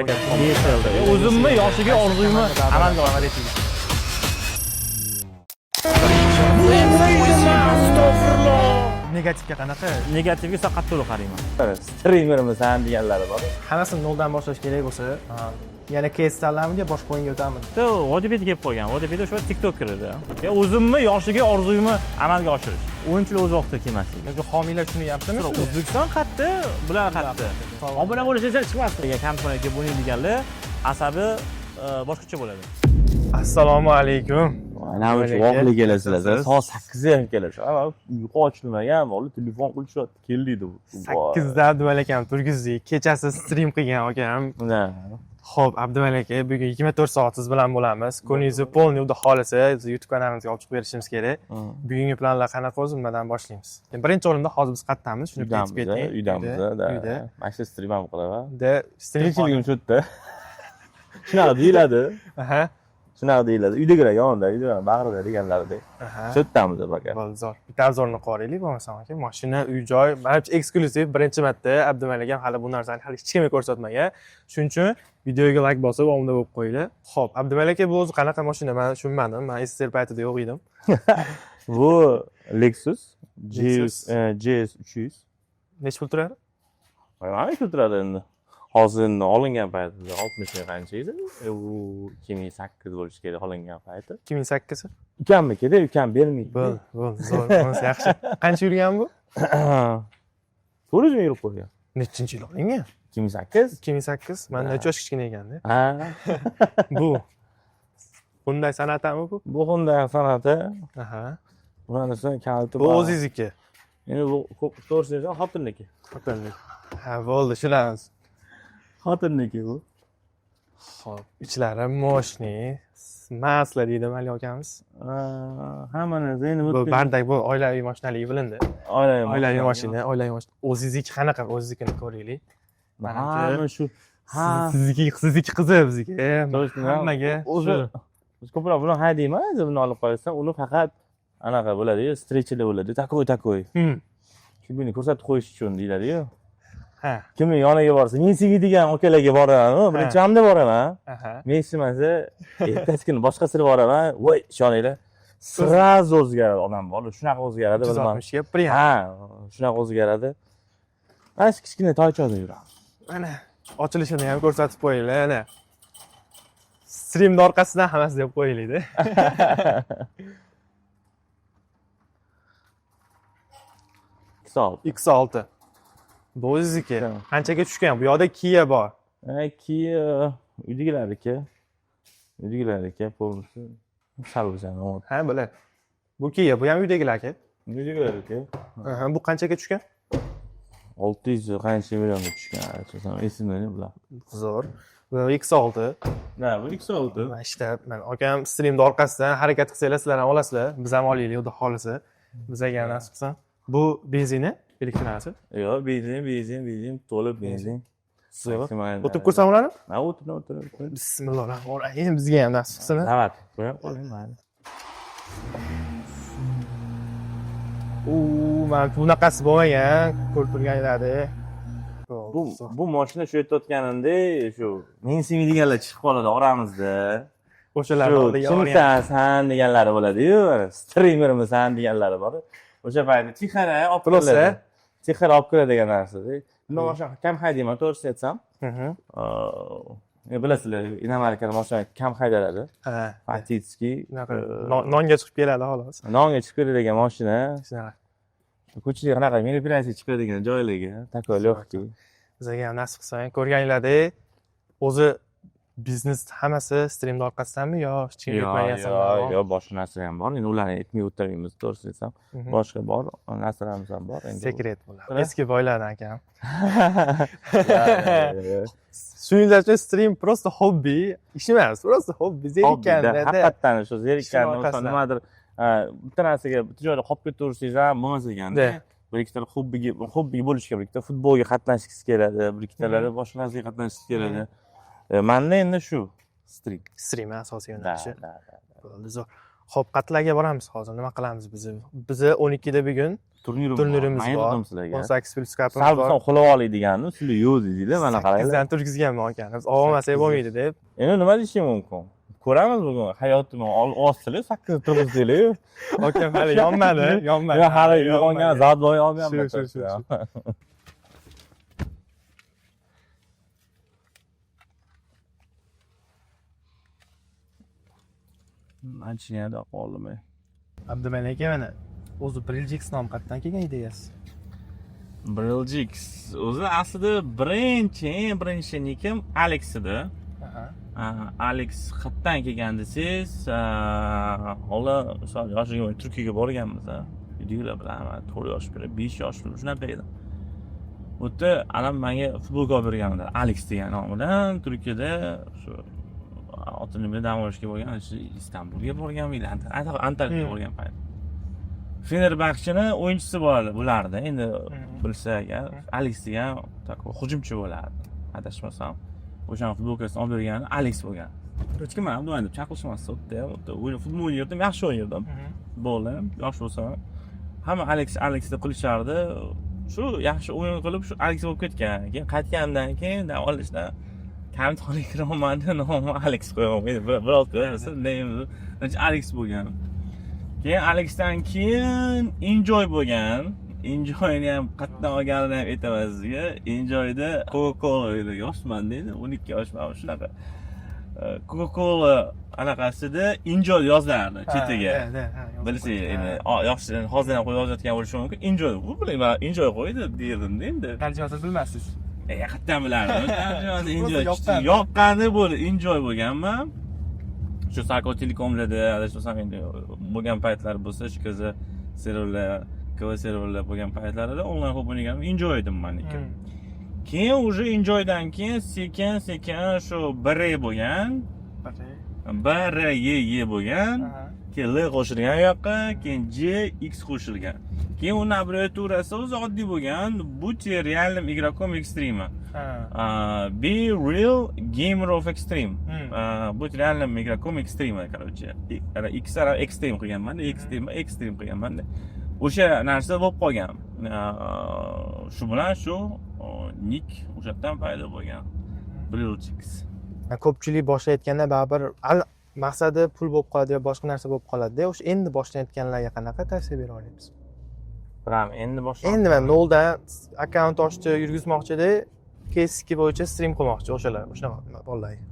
harakat qildi. O'zimni yoshiga orzuyimni amalga oshirishim. Negativga qanaqa? Negativga faqat to'liq qarayman. Streamermisan deganlari bor. Hammasini noldan boshlash kerak bo'lsa, yana case tanlamidi, boshqa o'yinga o'tamidi. Vodibet kelib qolgan. Vodibet o'sha TikTok kirdi. O'zimni yoshiga orzuyimni amalga oshirish. O'yinchilar o'z vaqtida kelmaslik. Yoki homiylar tushunyaptimi? O'zbekiston qatdi, bular qatdi. Obuna bo'lish esa chiqmas. Kompaniyaga bo'ling deganlar asabi boshqacha bo'ladi. Assalomu alaykum. Mana shu voqea kelasizlar. Soat 8 ham kelasiz. Uyqu ochilmagan, bola telefon qilishyapti, keldi. 8da Abdumalik akam turgizdik. Kechasi stream qilgan akam. Xo'p, Abdumalik aka, bugun 24 soat siz bilan bo'lamiz. Kuningizni polni unda xolisa, YouTube kanalimizga olib chiqib berishimiz kerak. Bugungi planlar qanaqa o'zi nimadan boshlaymiz? Birinchi o'rinda hozir biz qayerdamiz? Shuni aytib keting. Uydamizda. Mana shu stream ham qilaman. Streamchiligim shu yerda. Shunaqa deyiladi. Aha. Shunaqa deyiladi. Uydagilar yonida, uydagilar bag'rida deganlaridek. Shu yerdamiz aka. Bo'ldi. Bitta obzorni qoraylik bo'lmasam aka. Mashina, uy-joy, mana bu eksklyuziv birinchi marta Abdumalik ham hali bu narsani hali hech kimga ko'rsatmagan. Shuning uchun videoga like bosib, omda bo'lib qo'yinglar. Xo'p, Abdumalik aka bu o'zi qanaqa mashina? Men tushunmadim. Men SSR paytida yo'q edim. Bu Lexus GS 300. Nech pul turadi? Mana shu turadi endi. Hozir olingan paytida 60 ming qancha edi? U 2008 bo'lishi kerak olingan payti. 2008. Ukamnikida, ukam bermaydi. Bo'ldi, zo'r. Bunisi yaxshi. Qancha yurgan bu? 400 ming yurib qo'ygan. Nechinchi yil olingan? 2008. 2008. Menda necha yosh kichkina ekanda. Ha. Bu Hyundai Sonatami bu? Bu Hyundai Sonata. Aha. Bunisi kaliti Bu o'zingizniki. Endi bu to'g'risini aytsam xotinniki. Xotinniki. Ha, bo'ldi, shunamiz. Xotinniki bu. Xo'p, ichlari moshni, masla deydi Mali akamiz. Hamma narsa endi bu bardak bu oilaviy mashinaligi bilindi. Oilaviy mashina. O'zingizniki qanaqa? O'zingiznikini ko'raylik. Mana shu sizniki qizi bizga. Hammaga o'zi biz ko'proq buni haydayman, buni olib qo'ysam, uni faqat anaqa bo'ladi-yu, strechli bo'ladi, takoy. Shu buni ko'rsatib qo'yish uchun deyiladi-yu. Ha. Kimning yoniga borsa, men sevadigan akalarga boraman, birinchi hamda boraman. Men sevmasa, ertasi kuni boshqasiga boraman. Voy, ishoninglar, sразу o'zgaradi odam bor. Shunaqa o'zgaradi, bilmadim. 360 ga prям. Ha, shunaqa o'zgaradi. Mana shu kichkina toychoqda yuramiz. Mana ochilishini ham ko'rsatib qo'yinglar, ana. Streamning orqasidan hammasi deb qo'yinglar-da. X6. Bu o'zingniki. Qanchaga tushgan? Bu yoqda Kia bor. Kia uydagilarniki. Polisi. Salbisan. Ha, bilay. Bu Kia, bu ham uydagilar aka. Uydagilarniki. Aha, bu qanchaga tushgan? 600 qancha millionga tushgan. Esimda bular. Zo'r. Bu X6. Ha, bu X6. Ishda, men akam streamning orqasidan harakat qilsanglar, sizlar ham olasizlar. Biz ham olaylik, xudo xolisa. Bizga ham nasib qilsa. Bu benzini, elektronasi? Yo'q, benzin, to'liq benzin. Zo'r. O'tib ko'rsam ularni? Ha, o'tib. Bismillahirrohmanirrohim. Bizga ham nasib qilsin. Davat. Qo'yib qo'ying mayli. Mana bunaqasi bo'lmagan, ko'rib turganinglarda. Bu mashina shu yerda o'tganimda, shu men sevadiganlar chiqib qoladi oramizda. O'shalarni oldiga kimsan deganlari bo'ladi-yu, streamermisan deganlari bor. O'sha paytda Tixara olib keladi. Tixara olib keladigan narsa-da. Bundan boshqa kam haydayman, to'g'risini aytsam. Bilasizlar, inomarkalar mashina kam haydaladi. Ha. Fatitskiy. Nonga chiqib keladi xolos. Nonga chiqib keladigan mashina. Ko'chaga qanaqa meroperatsiya chiqib keladigan joylarga, takolyovki. Bizga ham nasib qilsa, ko'rganinglarda o'zi biznes hammasi streamning orqasidanmi yo yo'q, boshqa narsa ham bor. Endi ularni aytmay o'tiramiz, to'g'risini aytsam. Boshqa bor, narsalarimiz ham bor. Sekret bular. Eski boylardan akam. Shuningdek uchun stream просто hobby, ish emas, просто hobby, zerikkanda. Haqiqatan shu zerikkanda nimadir bitta narsaga bitta joyda qolib ketaversangiz ham bo'lmas ekanda. Bir ikkitalar hobbiga bo'lishga, bir ikkita futbolga qatnashgisi keladi, bir ikkitalari boshqa narsaga qatnashgisi keladi. Menda endi shu stream asosiy yo'nalishi. Bo'ldi, zo'r. Xo'p, qatlarga boramiz hozir. Nima qilamiz biz? Biz 12 da bugun turnirimiz bor. sizlarga. 18+ kapimiz Sal bor. qo'lab oladiganni, sizlar yo'q dedinglar, mana qaranglar. Bizdan turgizganman akamiz. Olmasak bo'lmaydi deb. Endi nima deyishim mumkin? Ko'ramiz bugun hayotimni olsizlar, 8 turg'izdinglar-yu. Akam hali yonmadi. Men hali uyg'ongan zadbo'y olmayapman. Shu. Achinadi qo'lim. Abdumalik aka mana o'zi Briljiks nom qayerdan kelgan ideyasi? Briljiks o'zi aslida birinchi nikim Alex edi. Alex qayerdan kelgan desangiz, hali misol yoshligim Turkiyaga borganmiz. Videolar bilaman, 4 yosh, 5 yosh shunaqa edi. Bu yerda anam menga futbolga olib berganlar. Alex degan nom bilan Turkiyada shu otinimda dam olishga bo'lgan, Istanbulga borganmi, Antalyaga borgan payt. Fenerbahcheni o'yinchisi bo'lardi. Endi bilsa agar Alex degan hujumchi bo'lardi. Adashmasam, o'shaning futbolkasini olib bergani Alex bo'lgan. Hech kim ham deb chaqirishmasdi o'tda. Futbol o'ynardim, yaxshi o'ynardim. Futbolda yosh bo'lsam, hamma Alex deb qilishardi. Shu yaxshi o'yin qilib shu Alex bo'lib ketgan. Keyin qaytgandan keyin dam olishdan kamtolik romanda nomi Alex qo'ygan. Biroz ko'rasiz, Alex bo'lgan. Keyin Alexdan keyin Enjoy bo'lgan. Enjoyni ham qatdan olganini ham aytaman sizga. Enjoyda Coca-Cola edi, yoshman deydi, 12 yoshman shunaqa. Coca-Cola anaqasida Enjoy yozardi chetiga. Bilsangiz, endi yoshlar hozir ham qo'yib yozayotgan bo'lishi mumkin. Enjoy, bu bilan Enjoy qo'ydi derdim-da endi. Tarjimasini bilmaysiz. Qayerdan bilardim? Tarjimasi Enjoy. Yoqqani bo'ldi, Enjoy bo'lganman. Shu Sarko Telekomlarda adashmasam endi bo'lgan paytlar bo'lsa, shu kaza serverlar, serverlar bo'lgan paytlarida onlayn xo'p o'ynaganman, Enjoy edim meniki. Keyin уже Enjoydan keyin sekin shu 1 bo'lgan. 1 bo'lgan. Keyin L qo'shilgan u yoqqa, keyin J X qo'shilgan. Keyin uni abreviaturasi o'zi oddiy bo'lgan. Будьте реальным игроком Extreme. Be real gamer of Extreme. Будь реальным игроком Extreme, короче. X ara Extreme qilganman, Extreme qilganman. O'sha narsa bo'lib qolgan. Shu bilan shu nick o'shadan paydo bo'lgan. Briljiks. Ko'pchilik boshlayotganda baribir maqsadi pul bo'lib qoladi yo boshqa narsa bo'lib qoladi-da. O'sha endi boshlayotganlarga qanaqa tavsiya bera olasiz? Bilaman, endi Endi men noldan akkaunt ochdi, yurgizmoqchi-da, keski bo'yicha stream qilmoqchi o'shalar bolalarga.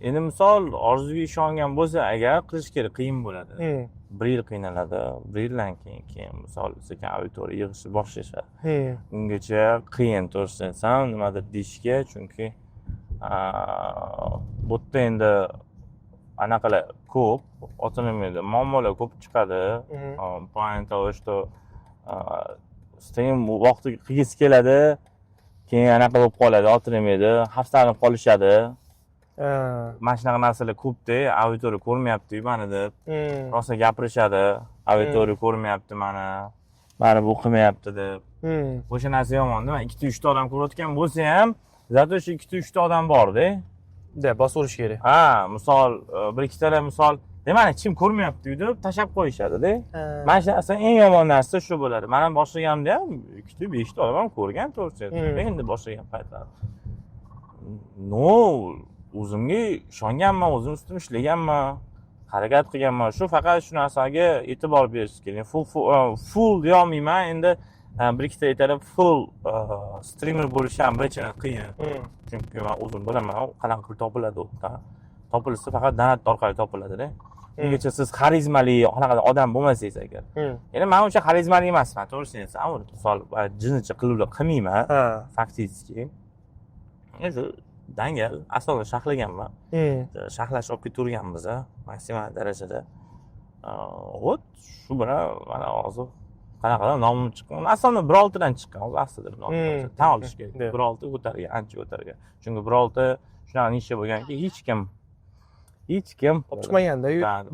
Endi misol orzuga ishongan bo'lsa, agar qilish kerak, qiyin bo'ladi. 1 yil qiynaladi. 1 yildan keyin misol sekin auditoriya yig'ishni boshlashadi. Ungacha qiyin to'g'risini nimadir deyishga, chunki bu yerda endi anaqalar ko'p, otonomiyada muammolar ko'p chiqadi. Point что stream vaqti qilgisi keladi, keyin anaqa bo'lib qoladi, otonomiyada xavfsizlanib qolishadi. Mana shunaqa narsalar ko'p-da, auditoriya ko'rmayapti mani deb. Rosa gapirishadi, auditoriya ko'rmayapti mani bu qilmayapti deb. O'sha narsa yomon-da. 2-3 ta odam ko'rayotgan bo'lsa ham, zato shu 2-3 ta odam bor-da. Bosirish kerak. Misol bir ikkitalar misol nimani hech kim ko'rmayapti deb tashab qo'yishadi-da. Mana shu narsa eng yomon narsa shu bo'ladi. Men ham boshlaganimda ham 2-5 ta odam ko'rgan to'g'risi. Endi boshlagan paytlar. O'zimga ishonganman, o'zim ustim ishlaganman, harakat qilganman. Shu faqat shu narsaga e'tibor berish kerak. Full deya olmayman. Endi bir ikkita aytadi, full streamer bo'lish ham birinchidan qiyin. Chunki men o'zim bilaman, qanaqa qilib topiladi u. Topilsa faqat donat orqali topiladi-da. Ungacha siz xarizmali, qanaqa odam bo'lmasangiz agar. Ya'ni men uncha xarizmali emasman, to'g'risini aytsam, misol jinnicha qiluvlar qilmayman, faktiski. Endi dangal asosan shaxlaganman. Shaxlash olib ketaverganmiz, maksimal darajada. Shu bilan mana hozir qanaqadir nomim chiqqan. Aslida 1.6 dan chiqqan, hozir aslida tan olish kerak. 1.6 ko'targan, ancha ko'targan. Chunki 1.6 shunaqa nisha bo'lganki, hech kim olib chiqmaganda,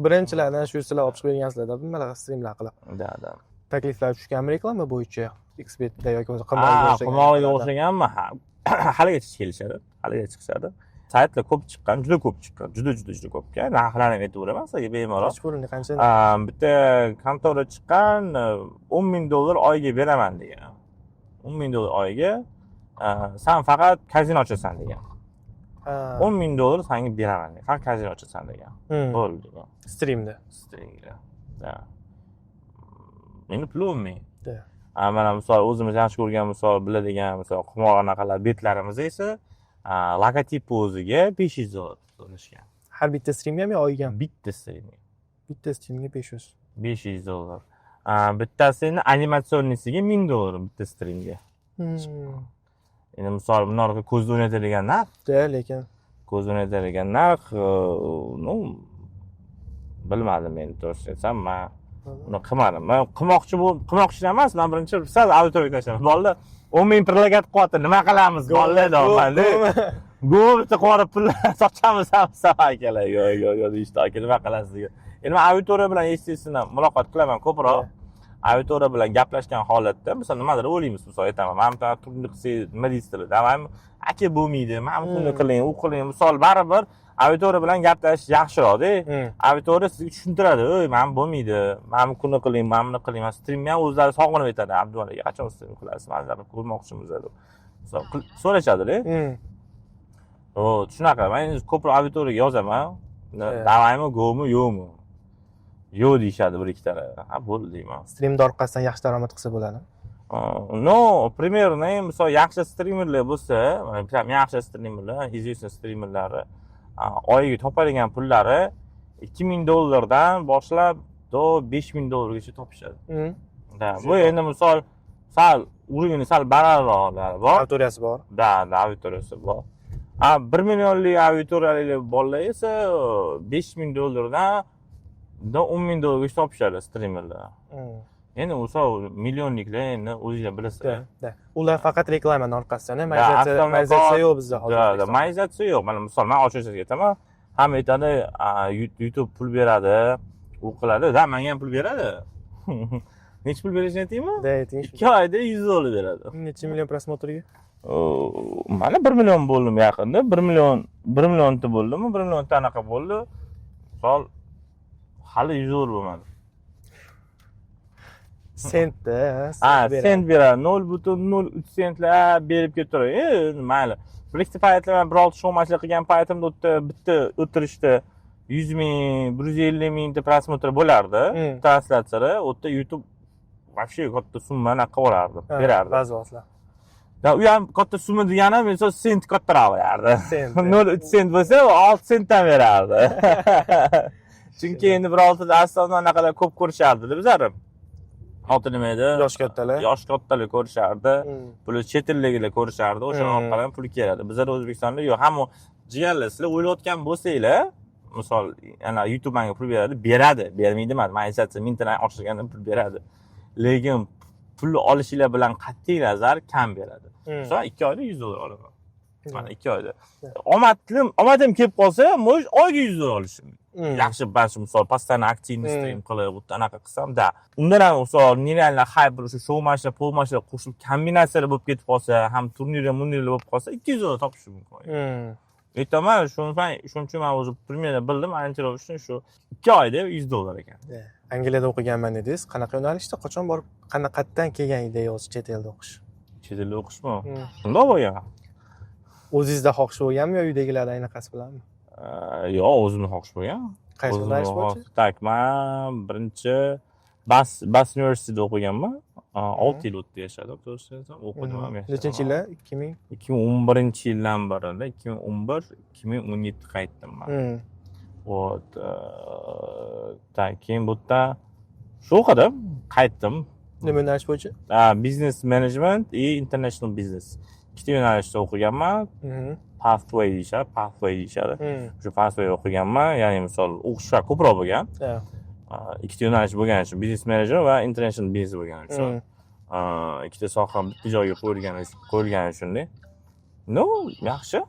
birinchilardan shu sizlar olib chiqib bergansizlar, nimalar streamlar qilib. Takliflar tushganmi reklama bo'yicha? Xbetda yoki bo'lmasa qimorga o'xshaganmi? Haligacha kelishadi, haligacha chiqishadi. saytlar ko'p chiqqan, juda ko'p chiqqan, juda ko'pga. Narxlarni aytib beraman sizga bemalol. Ko'rinadi qancha? Bitta kontora chiqqan, $10,000 oyga beraman degan. $10,000 oyga sen faqat kazino ochasan degan. $10,000 senga beraman degan. Faqat kazino ochasan degan. Bo'ldi. Streamda. Da. Meni pulummi. Mana misol o'zimiz yaxshi ko'rgan misol biladigan misol qimor anaqalar betlarimiz esa logotipi o'ziga $500 to'lashgan. Har bitta streamga yo oyiga? Bitta streamga. Bitta streamga 500. $500. Bittasini animatsionisiga $1,000 bitta streamga. Endi misol bunaqa ko'zda o'ynatadigan narx. Lekin ko'zda o'ynatadigan narx, bilmadim men to'g'risi aytsam, men uni qilmadim. Men qilmoqchi emas, men birinchi sal auditoriyaga tashladim. Bolalar 10,000 prilagat qilyapti, nima qilamiz bolalar deyapman-da. Bitta qora pul sochamiz akalar. Yo'q deyishdi, aka nima qilasiz degan. Endi men auditoriya bilan естественно muloqot qilaman ko'proq. Auditoriya bilan gaplashgan holatda, misol nimadir o'ylaymiz, misol aytaman, men bitta turli qilsangiz nima deysizlar? Davam aka bo'lmaydi, men buni qiling, u qiling. Misol baribir auditoriya bilan gaplash yaxshiroq-da. Auditoriya sizga tushuntiradi, "Ey, men bo'lmaydi, men buni qiling, men buni qiling." Streamni ham o'zlari sog'inib aytadi, "Abdullaga qachon stream qilasiz? Manzarani ko'rmoqchimiz" deb. Misol so'rashadi-da. Shunaqa. Men ko'proq auditoriyaga yozaman. Davaymi, go'mi, yo'qmi? Yo'q deyishadi bir ikkitala. Ha, bo'ldi deyman. Streamda orqasidan yaxshi daromad qilsa bo'ladi. No, примерно, misol yaxshi streamerlar bo'lsa, yaxshi streamerlar, известный streamerlar oyiga topadigan pullari $2,000 dan boshlab to $5,000 gacha topishadi. Bu endi misol sal uровень sal balandroqlari bor. Auditoriyasi bor. Auditoriyasi bor. 1 millionlik auditoriyali bolalar esa $5,000 dan $10,000 gacha topishadi streamerlar. Endi o'sha millionliklar endi o'zinglar bilasizlar. Ular faqat reklamaning orqasidan, mayzatsiya yo'q bizda hozir. Mayzatsiya yo'q. Mana misol men ochiqcha aytaman, hamma aytadi, YouTube pul beradi, u qiladi. Menga ham pul beradi. Necha pul berishini aytaymi? Ayting. 2 oyda $100 beradi. Necha million prosmotrga? Mana 1 million bo'ldim yaqinda. 1 millionta bo'ldimi? 1 millionta anaqa bo'ldi. Misol hali $100 bo'lmadi. Sentda. Sent beradi. 0.03 sentlar berib ketaveradi. Mayli. Bir ikkita paytlar men 1-6 show mashina qilgan paytimda bitta o'tirishda 100,000, 150,000 ta prosmotr bo'lardi. Translyatsiyalar, o'tda YouTube вообще katta summani qilardi, berardi. Ba'zi vaqtlar. U ham katta summa degani, misol sent kattaroq berardi. 0.3 sent bo'lsa, 6 sentdan berardi. Chunki endi 1-6 asosda anaqalar ko'p ko'rishardi bizlar. Nima edi? Yosh kattalar ko'rishardi. Puli chet elliklar ko'rishardi. O'sha orqali pul keladi. Bizlar O'zbekistonda yo'q, hamma jigarlar sizlar o'ylayotgan bo'lsanglar, misol ana YouTube menga pul beradi, bermaydi emas. Men aytsatsam mintadan oshirganda pul beradi. Lekin pul olishinglar bilan qat'iy nazar kam beradi. Misol 2 oyda $100 olaman. Mana 2 oyda. Omadim kelib qolsa, oyga $100 olishim. Yaxshi bas misol postdan aktivni stream qilib, anaqa qilsam-da. Undan ham misol nerealniy hype o'sha show mashina, pol mashina qo'shilib kombinatsiyalar bo'lib ketib qolsa, ham turnirlar, munirlar bo'lib qolsa, $200 topishim mumkin. Aytaman, shuning uchun men o'zi примерно bildim, anchalar uchun shu 2 oyda $100 ekan. Angliyada o'qiganman dedingiz. Qanaqa yo'nalishda, qachon borib, qanaqatdan kelgan ideyangiz chet elda o'qish? Chet elda o'qishmi? Shunday bo'lgan. O'zingizda xohish bo'lganmi yo uydagilarning anaqasi bilanmi? Yo'q, o'zimni xohish bo'lgan. Qaysi yo'nalish bo'yicha? Tak, men birinchi Bath University'da o'qiganman. 6 yil o'tdi yashadim, to'g'risi o'qidim ham yashadim. Nechinchi yilda? 2011-yildan beri, 2011-2017 qaytdim men. Keyin bu yerda shu o'qidim, qaytdim. Nima yo'nalish bo'yicha? Business management va international business. Ikkita yo'nalishda o'qiganman. Pathway deyishadi. Shu pathway o'qiganman, ya'ni misol o'qishlar ko'proq bo'lgan. Ikkita yo'nalish bo'lgan uchun business manager va international business bo'lgan uchun. Ikkita soha bitta joyga qo'yilgani uchun. No, yaxshi.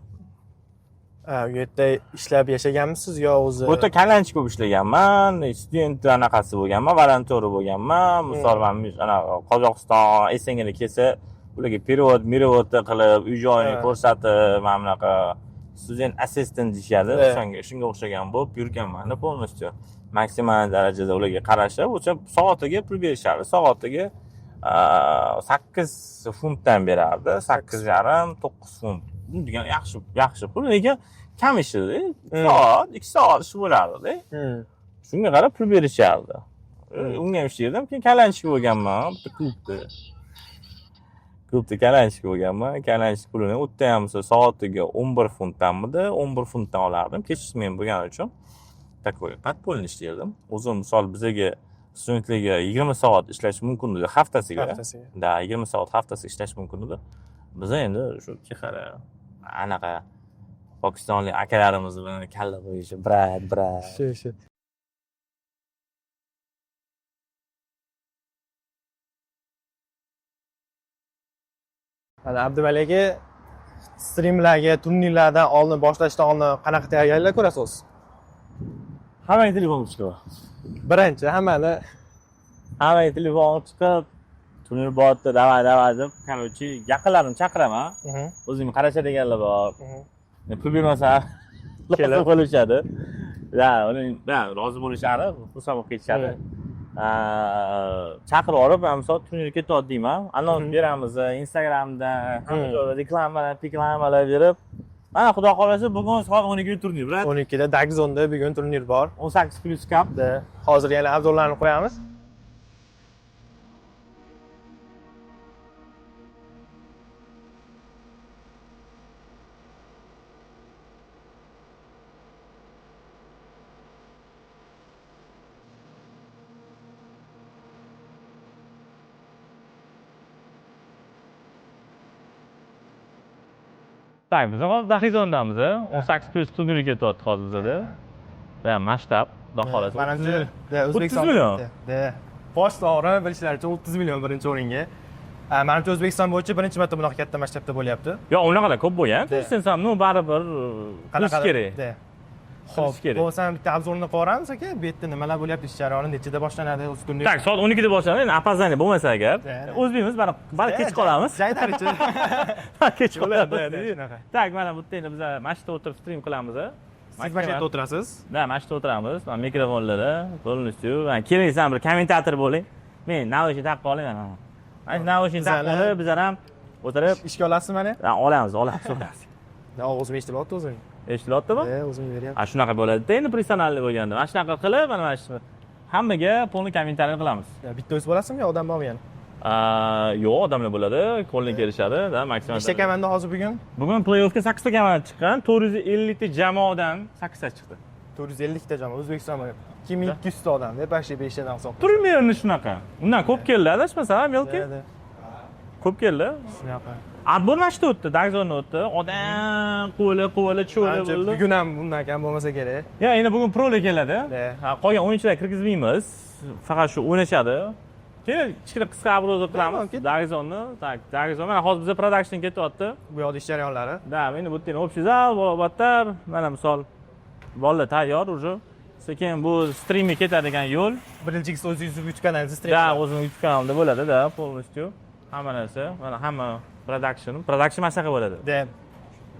U yerda ishlab yashaganmisiz yo o'zi? Bu yerda kalanchi ko'p ishlaganman, student anaqasi bo'lganman, volontyor bo'lganman. Misol men ana Qozog'iston, SNGga kelsa, ularga perevod qilib, uy joyini ko'rsatib, mana bunaqa student assistant deyishadi. Shunga o'xshagan bo'lib yurganman полностью. Maksimal darajada ularga qarashib, o'sha soatiga pul berishadi. Soatiga 8 funtdan berardi. 8,5, 9 funt. Degan yaxshi pul, lekin kam ishlaydi. 2 soat ish bo'lardi. Shunga qarab pul berishardi. Unga ham ishlardim. Keyin kalanchik bo'lganman, bitta klubda kalanchik bo'lganman. Kalanchik pulini u yerda ham soatiga 11 funtdanmidi? 11 funtdan olardim. Kechishmen bo'lgani uchun takoy podpolni ishlardim. O'zim misol bizga studentlarga 20 soat ishlash mumkin edi haftasiga. Da, 20 soat haftasiga ishlash mumkin edi. Biz endi shu qara anaqa pokistonlik akalarimiz bilan kalla qo'yishi, brat. Shu. Mana Abdumalik aka streamlarga, turnirlardan oldin boshlashdan oldin qanaqa tayyorgarliklar ko'rasiz? Hammaning telefoni chiqib. Birinchi hammani telefoni chiqib, turnir bordi, davay deb, короче, yaqinlarimni chaqiraman. O'zim qarashadiganlar bor. Pul bermasa kelib qolishadi. Rozi bo'lishadi, musobaqa ketishadi. Chaqirib olib, misol turnirga ketyapti deyman. Anons beramiz Instagramda, hamma joyda reklamalar berib. Mana xudo xolasa bugun soat 12 turnir, brat. 12 da Dagzonda bugun turnir bor. 18+ Cup. Hozir yana avzorlarni qo'yamiz. Tak, biz hozir Dahrizondamiz. 18+ turniriga ketyapti hozir bizda. Va masshtab, xudo xolasa. Manimcha, O'zbekiston. 30 million. Bosh sovrin bilishlaricha 30 million birinchi o'ringa. Manimcha O'zbekiston bo'yicha birinchi marta bunaqa katta masshtabda bo'lyapti. Yo, unaqalar ko'p bo'lgan. Sen no baribir qilish kerak. Xo'p, bo'lsam bitta obzorni qo'ramiz aka. Bu yerda nimalar bo'lyapti, ish jarayoni nechida boshlanadi o'z turnir? Tak, soat 12 da boshlanadi. Endi opozaniya bo'lmasa agar, o'zbekmiz, baribir kech qolamiz. Jaydarichi. Kech qoladi. Tak, mana bu yerda endi biz mashina o'tirib stream qilamiz. Siz mashinaga o'tirasiz? Da, mashina o'tiramiz. Mana mikrofonlari, bo'linishdi. Keraksan bir kommentator bo'ling. Men naushni taqib qoling mana. Mana naushni taqib olib, bizlar ham o'tirib ishga olasizmi mana? Olamiz. Da, o'zim eshitilyapti o'zim. Eshityaptimi? O'zim beryapman. Shunaqa bo'ladi-da, endi professional bo'lganda. Mana shunaqa qilib, mana shu hammaga polni kommentariy qilamiz. Bitta o'zi bo'lasizmi yo odam bormi yana? Yo'q, odamlar bo'ladi, qo'ldan kelishadi, da, maksimal. Nechta komanda hozir bugun? Bugun play-offga 8 ta komanda chiqqan, 450 ta jamoadan 8 ta chiqdi. 450 ta jamoa O'zbekiston 2200 ta odam, deb 5 tadan hisob. Turnirni shunaqa. Undan ko'p keldi, adashmasam, yo'lki. Ko'p keldi. Shunaqa. Adbor mashina o'tdi, Dagzonni o'tdi. Odam qo'li cho'li bo'ldi. Bugun ham bundan kam bo'lmasa kerak. Ya, endi bugun prolar keladi. Qolgan o'yinchilar kirgizmaymiz. Faqat shu o'ynashadi. Keyin kichkina qisqa obroz qilamiz. Dagzonni, tak, Dagzon. Mana hozir bizga production ketyapti. Bu yoqda ish jarayonlari. Da, endi bu yerda общий zal, bolabatlar, mana misol bolalar tayyor уже. Sekin bu streamga ketadigan yo'l. Birinchi o'zingiz YouTube kanalingiz stream. Da, o'zim YouTube kanalimda bo'ladi, da, полностью. Hamma narsa, mana hamma production mana shunaqa bo'ladi. Deb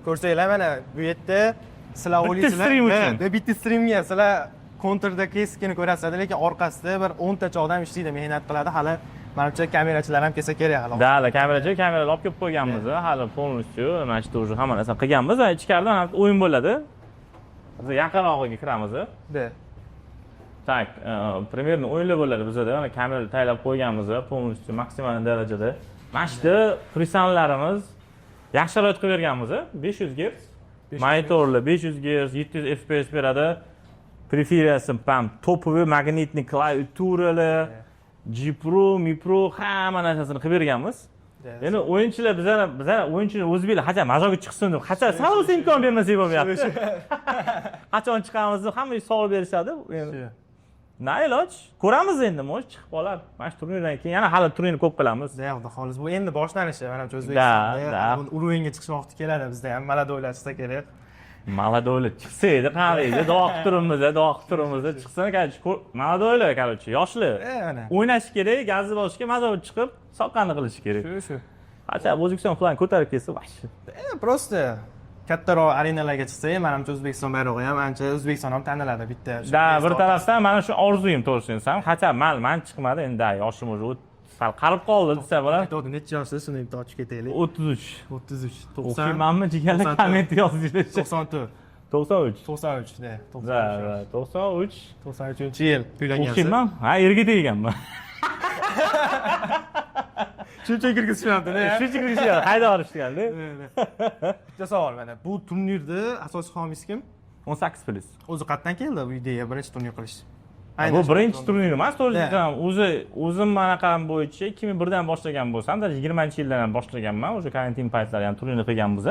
ko'rsanglar mana bu yerda sizlar o'ylaysizlar. Bitta streamga sizlar kontrda keskin ko'rasizlar, lekin orqasida bir 10 tacha odam ishlaydi, mehnat qiladi. Hali menimcha kamerachilar ham kelsa kerak hali. Da, kameralar olib kelib qo'yganmiz, hali полностью mana shu уже hamma narsani qilganmiz. Ichkaridan o'yin bo'ladi. Biz yaqinrog'iga kiramiz. Da. Tak, примерно o'yinlar bo'ladi bizda. Mana kameralar tayyorlab qo'yganmiz, полностью maksimal darajada. Mana shu professionallarimiz yaxshi sharoit qilib berganmiz, 500 Hz. Monitorlar 500 Hz, 700 FPS beradi. Preferiyasi ham topoviy magnitli klaviaturalar, G-Pro, Mi-Pro hamma narsasini qilib berganmiz. Endi o'yinchilar bizlar o'yinchilar o'zbeklar qachon mazoga chiqsin deb, qachon sal bo'lsa imkon bermasak bo'lmayapti. Qachon chiqamiz deb hamma savol berishadi. Na iloj, ko'ramiz endi, mo'sh chiqib qolar. Mana shu turnirdan keyin yana hali turnirni ko'p qilamiz. Xudo xolis, bu endi boshlanishi, menimcha O'zbekistonda. Uruvenga chiqish vaqti keladi bizda ham, maladoylar chiqsa kerak. Maladoylar chiqsa edi, qaraydi, duo qilib turimiz, chiqsin, maladoylar, короче, yoshlar. O'ynash kerak, gazni bosishga mazo chiqib, soqqani qilish kerak. Shu. Qachon O'zbekiston falan ko'tarib kelsa, vahshiy. Просто kattaroq arenalarga chiqsak, menimcha O'zbekiston bayrog'i ham ancha O'zbekiston ham taniladi bitta. Da, bir tarafdan mana shu orzuyim to'g'risini desam, hatto man chiqmadi endi yoshim уже sal qarib qoldi desa bo'ladi. To'g'ri, necha yoshsiz, shuni bitta ochib ketaylik. 33. 33, 90. O'qiymanmi jigarlar komment yozinglar. 94. 93. 93, da. Da, 93. 93-yil uylangansiz. O'qiyman. Ha, erga teganman. Shuncha kirgizishmayapti-da. Shuncha kirgizishmayapti. Hayda olishganda. Bitta savol mana. Bu turnirda asosiy homiysi kim? 18+. O'zi qayerdan keldi bu ideya birinchi turnir qilish? Bu birinchi turnir emas, to'g'risi. O'zim manaqam bo'yicha 2001dan boshlagan bo'lsam, 20-yildan ham boshlaganman. O'sha karantin paytlari ham turnirni qilganmiz.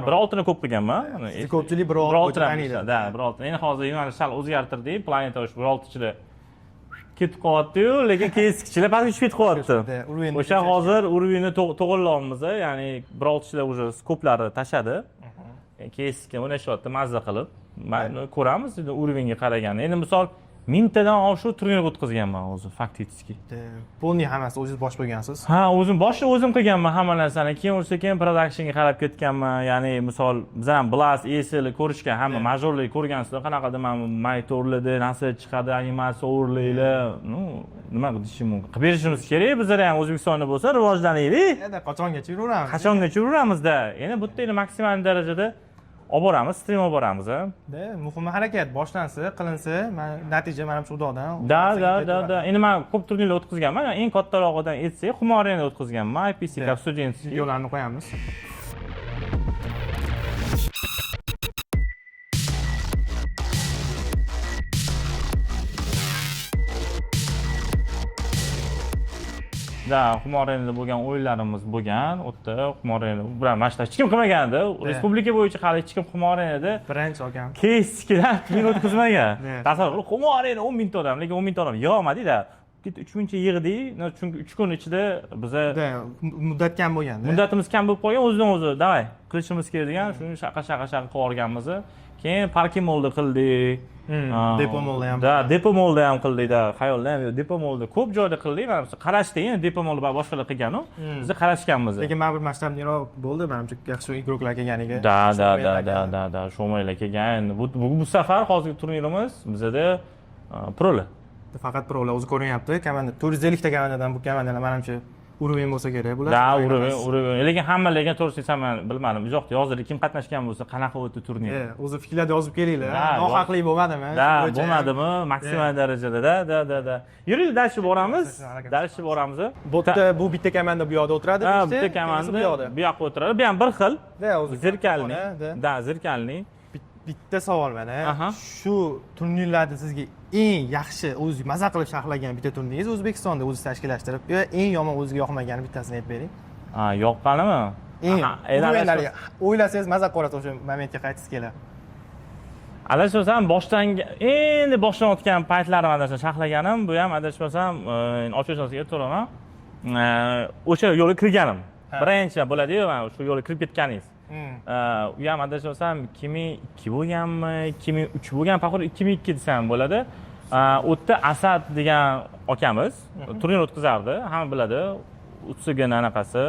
Bir oltini ko'p qilganman. Ko'pchilik bir olti taniydi. Da, bir olti. Endi hozir yo'nalish sal o'zgartirdik. Planeta o'sha bir oltichilar ketib qolyapti-yu, lekin keskichilar pastga tushib ketib qolyapti. O'sha hozir urovni to'g'irlayapmiz, ya'ni bir oltichilar уже skoplari tashadi. Keskin o'ynashyapti mazza qilib. Mana ko'ramiz urovga qaraganda. Endi misol mingtadan oshiq turnir o'tkazganman o'zi faktiski. Polni hammasi o'zingiz bosh bo'lgansiz? Ha, o'zim qilganman hamma narsani. Keyin sekin productionga qarab ketganman. Ya'ni misol biz ham Blast, ESL ko'rishgan, hamma majorlik ko'rgansizlar, qanaqa deyman, monitorlarda narsa chiqadi, animatsiya o'rlaylar. Nima deyishim mumkin? Qilib berishimiz kerak. Bizlar ham O'zbekistonda bo'lsa rivojlanaylik. Qachongacha yuraveramiz? Qachongacha yuramizda. Endi bu yerda maksimal darajada olib boramiz, stream olib boramiz. Muhim harakat boshlansa, qilinsa, natija mana shu xudodan. Da. Endi men ko'p turnirlar o'tkazganman. Eng kattarog'idan aytsak, Xumoreni o'tkazganman. IPC Cup Students videolarni qo'yamiz. Da, Xumorenida bo'lgan o'yinlarimiz bo'lgan. U yerda Xumoreni bilan mashq hech kim qilmagandi. Respublika bo'yicha hali hech kim Xumorenida birinchi olgan. Keskidan turnir o'tkazmagan. Tasavvur qil, Xumoreni 10 mingta odam, lekin 10 mingta odam yig'olmadi-da. 3000 yig'dik, chunki 3 kun ichida biza muddat kam bo'lgan. Muddatimiz kam bo'lib qolgan, o'zidan o'zi davay qilishimiz kerak degan, shuni shaqa qilib yuborganmiz. Keyin parking molda qildik. Depo molda ham. Da, depo molda ham qildik-da. Xayolda ham yo'q, depo molda ko'p joyda qildik. Mana biz qarashdik, endi depo molda boshqalar qilgan-ku. Biz qarashganmiz. Lekin men bir masshtabliroq bo'ldi, menimcha yaxshi igroklar kelganiga. Da, sho'maylar kelgan. Bu safar hozirgi turnirimiz bizada prolar. Faqat prolar o'zi ko'rinyapti. Komanda 450 ta komandadan bu komandalar menimcha uroving bo'lsa kerak bular. Da, uroving. Lekin hamma lekin to'g'risi desam men bilmadim. Bu yoqda yozdi, kim qatnashgan bo'lsa, qanaqa o'tdi turnir. O'zi fikrlarda yozib kelinglar. Nohaqlik bo'lmadimi? Da, bo'lmadimi? Maksimal darajada da. Yuring, dalshi boramiz. Bu bitta komanda bu yoqda o'tiradi, bitta komanda bu yoqqa o'tiradi. Bu ham bir xil. Zirkalni. Da, zirkalni. Bitta savol mana. Shu turnirlarda sizga eng yaxshi o'zingiz maza qilib sharhlagan bitta turniringiz O'zbekistonda o'zingiz tashkillashtirib, yo eng yomon o'zingizga yoqmagan bittasini aytib bering. Yoqqanimi? O'ylasangiz maza qilasiz o'sha momentga qaytisiz keladi. Adashmasam endi boshlanayotgan paytlarim adashmasam sharhlaganim, bu ham adashmasam ochiqchasiga aytaman. O'sha yo'lga kirganim. Birinchi bo'ladi-yu, mana shu yo'lga kirib ketganingiz. U ham adashmasam 2002 bo'lganmi, 2003 bo'lgan, paxur 2002 desam bo'ladi. U yerda Asad degan akamiz turnir o'tkazardi, hamma biladi. Utsigan anaqasi,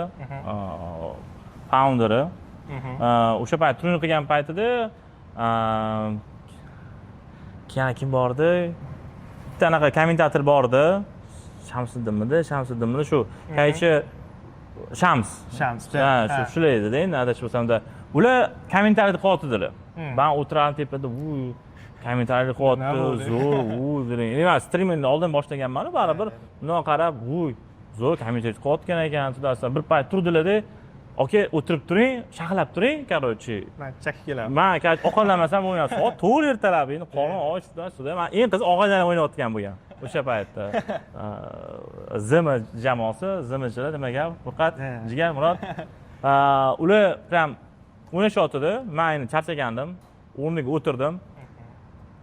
founderi. O'sha payt turnir qilgan paytida kim bordi? Bitta anaqa kommentator bordi. Shamsiddinmi shu. Qaychi Shams. Shular edi-da, endi adashmasam-da. Ular kommentariyada qo'yatdilar. Men o'tiraman tepada, kommentariyada qo'yatdi, zo'r, nima streamingni oldin boshlaganman, baribir bundan qarab, zo'r kommentariyada qo'yatgan ekan, tudasiz. Bir payt turdilar-da, "Oka, o'tirib turing, shaxlab turing, короче." Men chakka kelaman. Men oqonlamasam bo'lmaydi. Soat 4 ertalab, endi qornim ochdi-da, men eng qiz og'aylar o'ynayotgan bo'lgan. O'sha paytda Zima jamoasi, Zimachilar nima gap? Faqat Jigar Murod. Ular ham o'ynashyapti-da. Men endi charchagandim. O'rniga o'tirdim.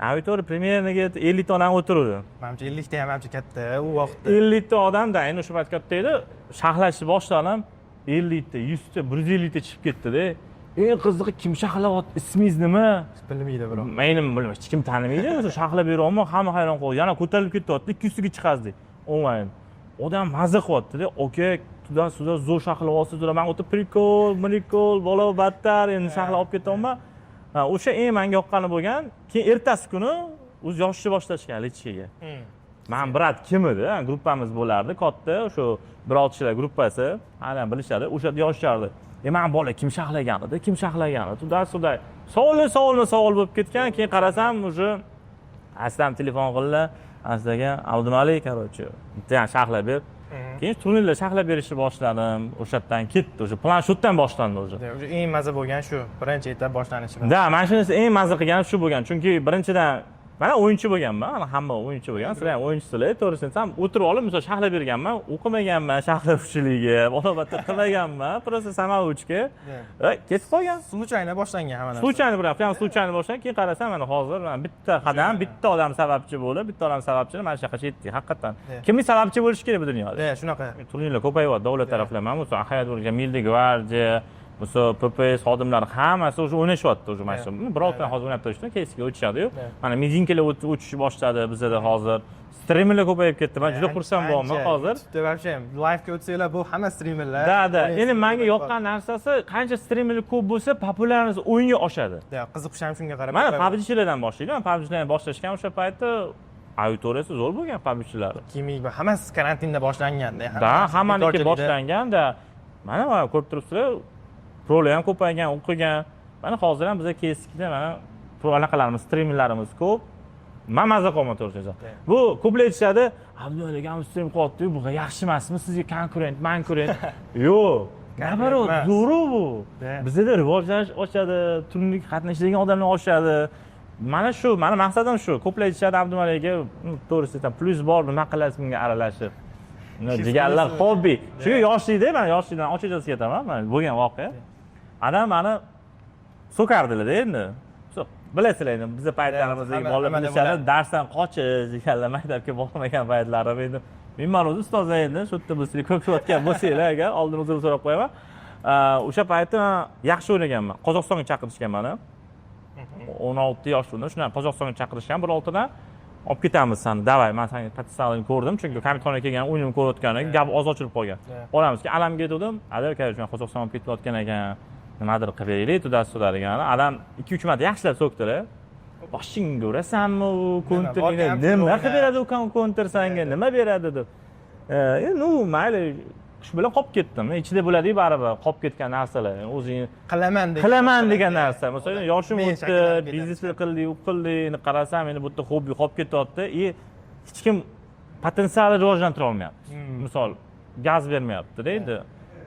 Auditoriya primyerniga 50 ta odam o'tirdi. Menimcha 50 ta ham ancha katta u vaqtda. 50 ta odamda, endi o'sha payt katta edi. Shaxlashni boshladim. 50 ta, 100 ta, 150 ta chiqib ketdi-da. Eng qizig'i kim shaxlayapti? Ismingiz nima? Bilmaydi biroq. Menim bilmayman, hech kim tanimaydi. O'sha shaxlab beryapman, hamma hayron qoldi. Yana ko'tarilib ketyapti, 200 taga chiqazdik onlayn. odam mazza qilyapti-da. Oka, tuda zo'r shaqlayapsiz, men o'ta prikol, bola battar, endi shaqlab olib ketyapman. O'sha eng menga yoqqani bo'lgan. Keyin ertasi kuni o'zi yoshishni boshlashgan lechkaga. Men brat kim edi? Gruppamiz bo'lardi, katta, o'sha 1-6 kishilar gruppasi, hali bilishadi, o'sha yoshardi. Men bola kim shaqlagan edi? Tuda. Savol bo'lib ketgan. Keyin qarasam, o'sha aslan telefon qildi. Aslaga Abdumalik, короче, bitta shaqlab ber. Keyin turnirlar shaqlab berishni boshladim. O'shadan ketdi, o'sha planshotdan boshlandi o'zi. O'sha eng maza bo'lgan shu, birinchi etap boshlanishi. Da, mana shunisi eng maza qilganim shu bo'lgan. Chunki birinchidan mana o'yinchi bo'lganman, mana hamma o'yinchi bo'lgan. Sizlar ham o'yinchisizlar, to'g'risini aytsam, o'tirib olib, misol shaqlab berganman, o'qimaganman, shaqlavchilikka, balobatda qilmaganman, просто samoучка. Ketib qolgan. Случайно boshlangan hamma narsa. Случайно bilan, ham случайно boshlangan. Keyin qarasam, mana hozir bitta qadam, bitta odam sababchi bo'lib, bitta odam sababchini mana shu yoqqa yetdik, haqiqatan. Kimning sababchi bo'lishi kerak bu dunyoda? Shunaqa. Turnirlar ko'payyapti davlat taraflaridan, bo'lsa hayot bo'lgan Milli gvardiya, bo'lsa PPS xodimlari hammasi o'sha o'ynashyapti o'sha mana shu. Birorta hozir o'ynab turishdi, keysga o'tishadi-yu. Mana mizinkalar o'tishni boshladi bizda hozir. Streamerlar ko'payib ketdi. Men juda xursand bo'laman hozir. Вообще live-ga o'tsanglar bu hamma streamerlar. Da. Endi menga yoqqan narsasi, qancha streamerlar ko'p bo'lsa, populyarность o'yinga oshadi. Qiziqish ham shunga qarab. Mana PUBG'chilardan boshlaydi. Men PUBG'larni boshlashgan o'sha paytda auditoriyasi zo'r bo'lgan PUBG'chilar. Hammasi karantinda boshlanganda. Da, hammaniki boshlanganda. Mana ko'rib turibsizlar, prolar ham ko'paygan, o'qigan. Mana hozir ham bizga keskida mana anaqalarimiz, streamerlarimiz ko'p. Men mazza qilman to'g'risi. Bu ko'plar aytishadi, Abdumalik ham stream qilyapti, bu yaxshi emasmi? Sizga konkurent, Yo'q. Nabaroq, zo'r bu. Bizda rivojlanish oshadi, turnir qatnashadigan odamlar oshadi. Mana shu, meni maqsadim shu. Ko'plar aytishadi Abdumalikga, to'g'risi aytaman, plus bor, nima qilasiz bunga aralashib. Deganlar hobbi. Chunki yoshlikda, men yoshlikdan ochiqchasiga aytaman, mana bo'lgan voqea. Adam meni so'kardilar-da endi. Bilasizlar endi bizda paytlarimizda bolalar bilishadi, darsdan qochish deganlar, maktabga bormagan paytlarim endi. Men o'zi ustozlar endi shu yerda bizlar ko'p o'tgan bo'lsanglar, agar oldin uzr so'rab qo'yaman. O'sha paytda yaxshi o'ynaganman. Qozog'istonga chaqirishgan meni. 16 yoshimda shundan Qozog'istonga chaqirishgan, bir oltidan olib ketamiz seni. Davay, men seni potensialingni ko'rdim, chunki Kamitxonaga kelgan o'yinimni ko'rayotganim gap oz ochilib qolgan. Olamizki, alamga dedim, aka, men Qozog'istonga olib ketayotgan ekan. Nimadir qilib beraylik, tudasi degan. Adam 2-3 marta yaxshilab so'kdilar. Boshingga urasanmi u konterga? Nima qilib beradi u konter senga? Nima beradi deb. Mayli, shu bilan qolib ketdim. Ichida bo'ladi-ku baribir, qolib ketgan narsalar. O'zing qilaman degan narsa. Masalan, yoshim o'tdi, biznesni qildik, endi qarasam, endi bu yerda hobbi qolib ketyapti. Hech kim potensialni rivojlantira olmayapti. Misol, gaz bermayapti-da endi.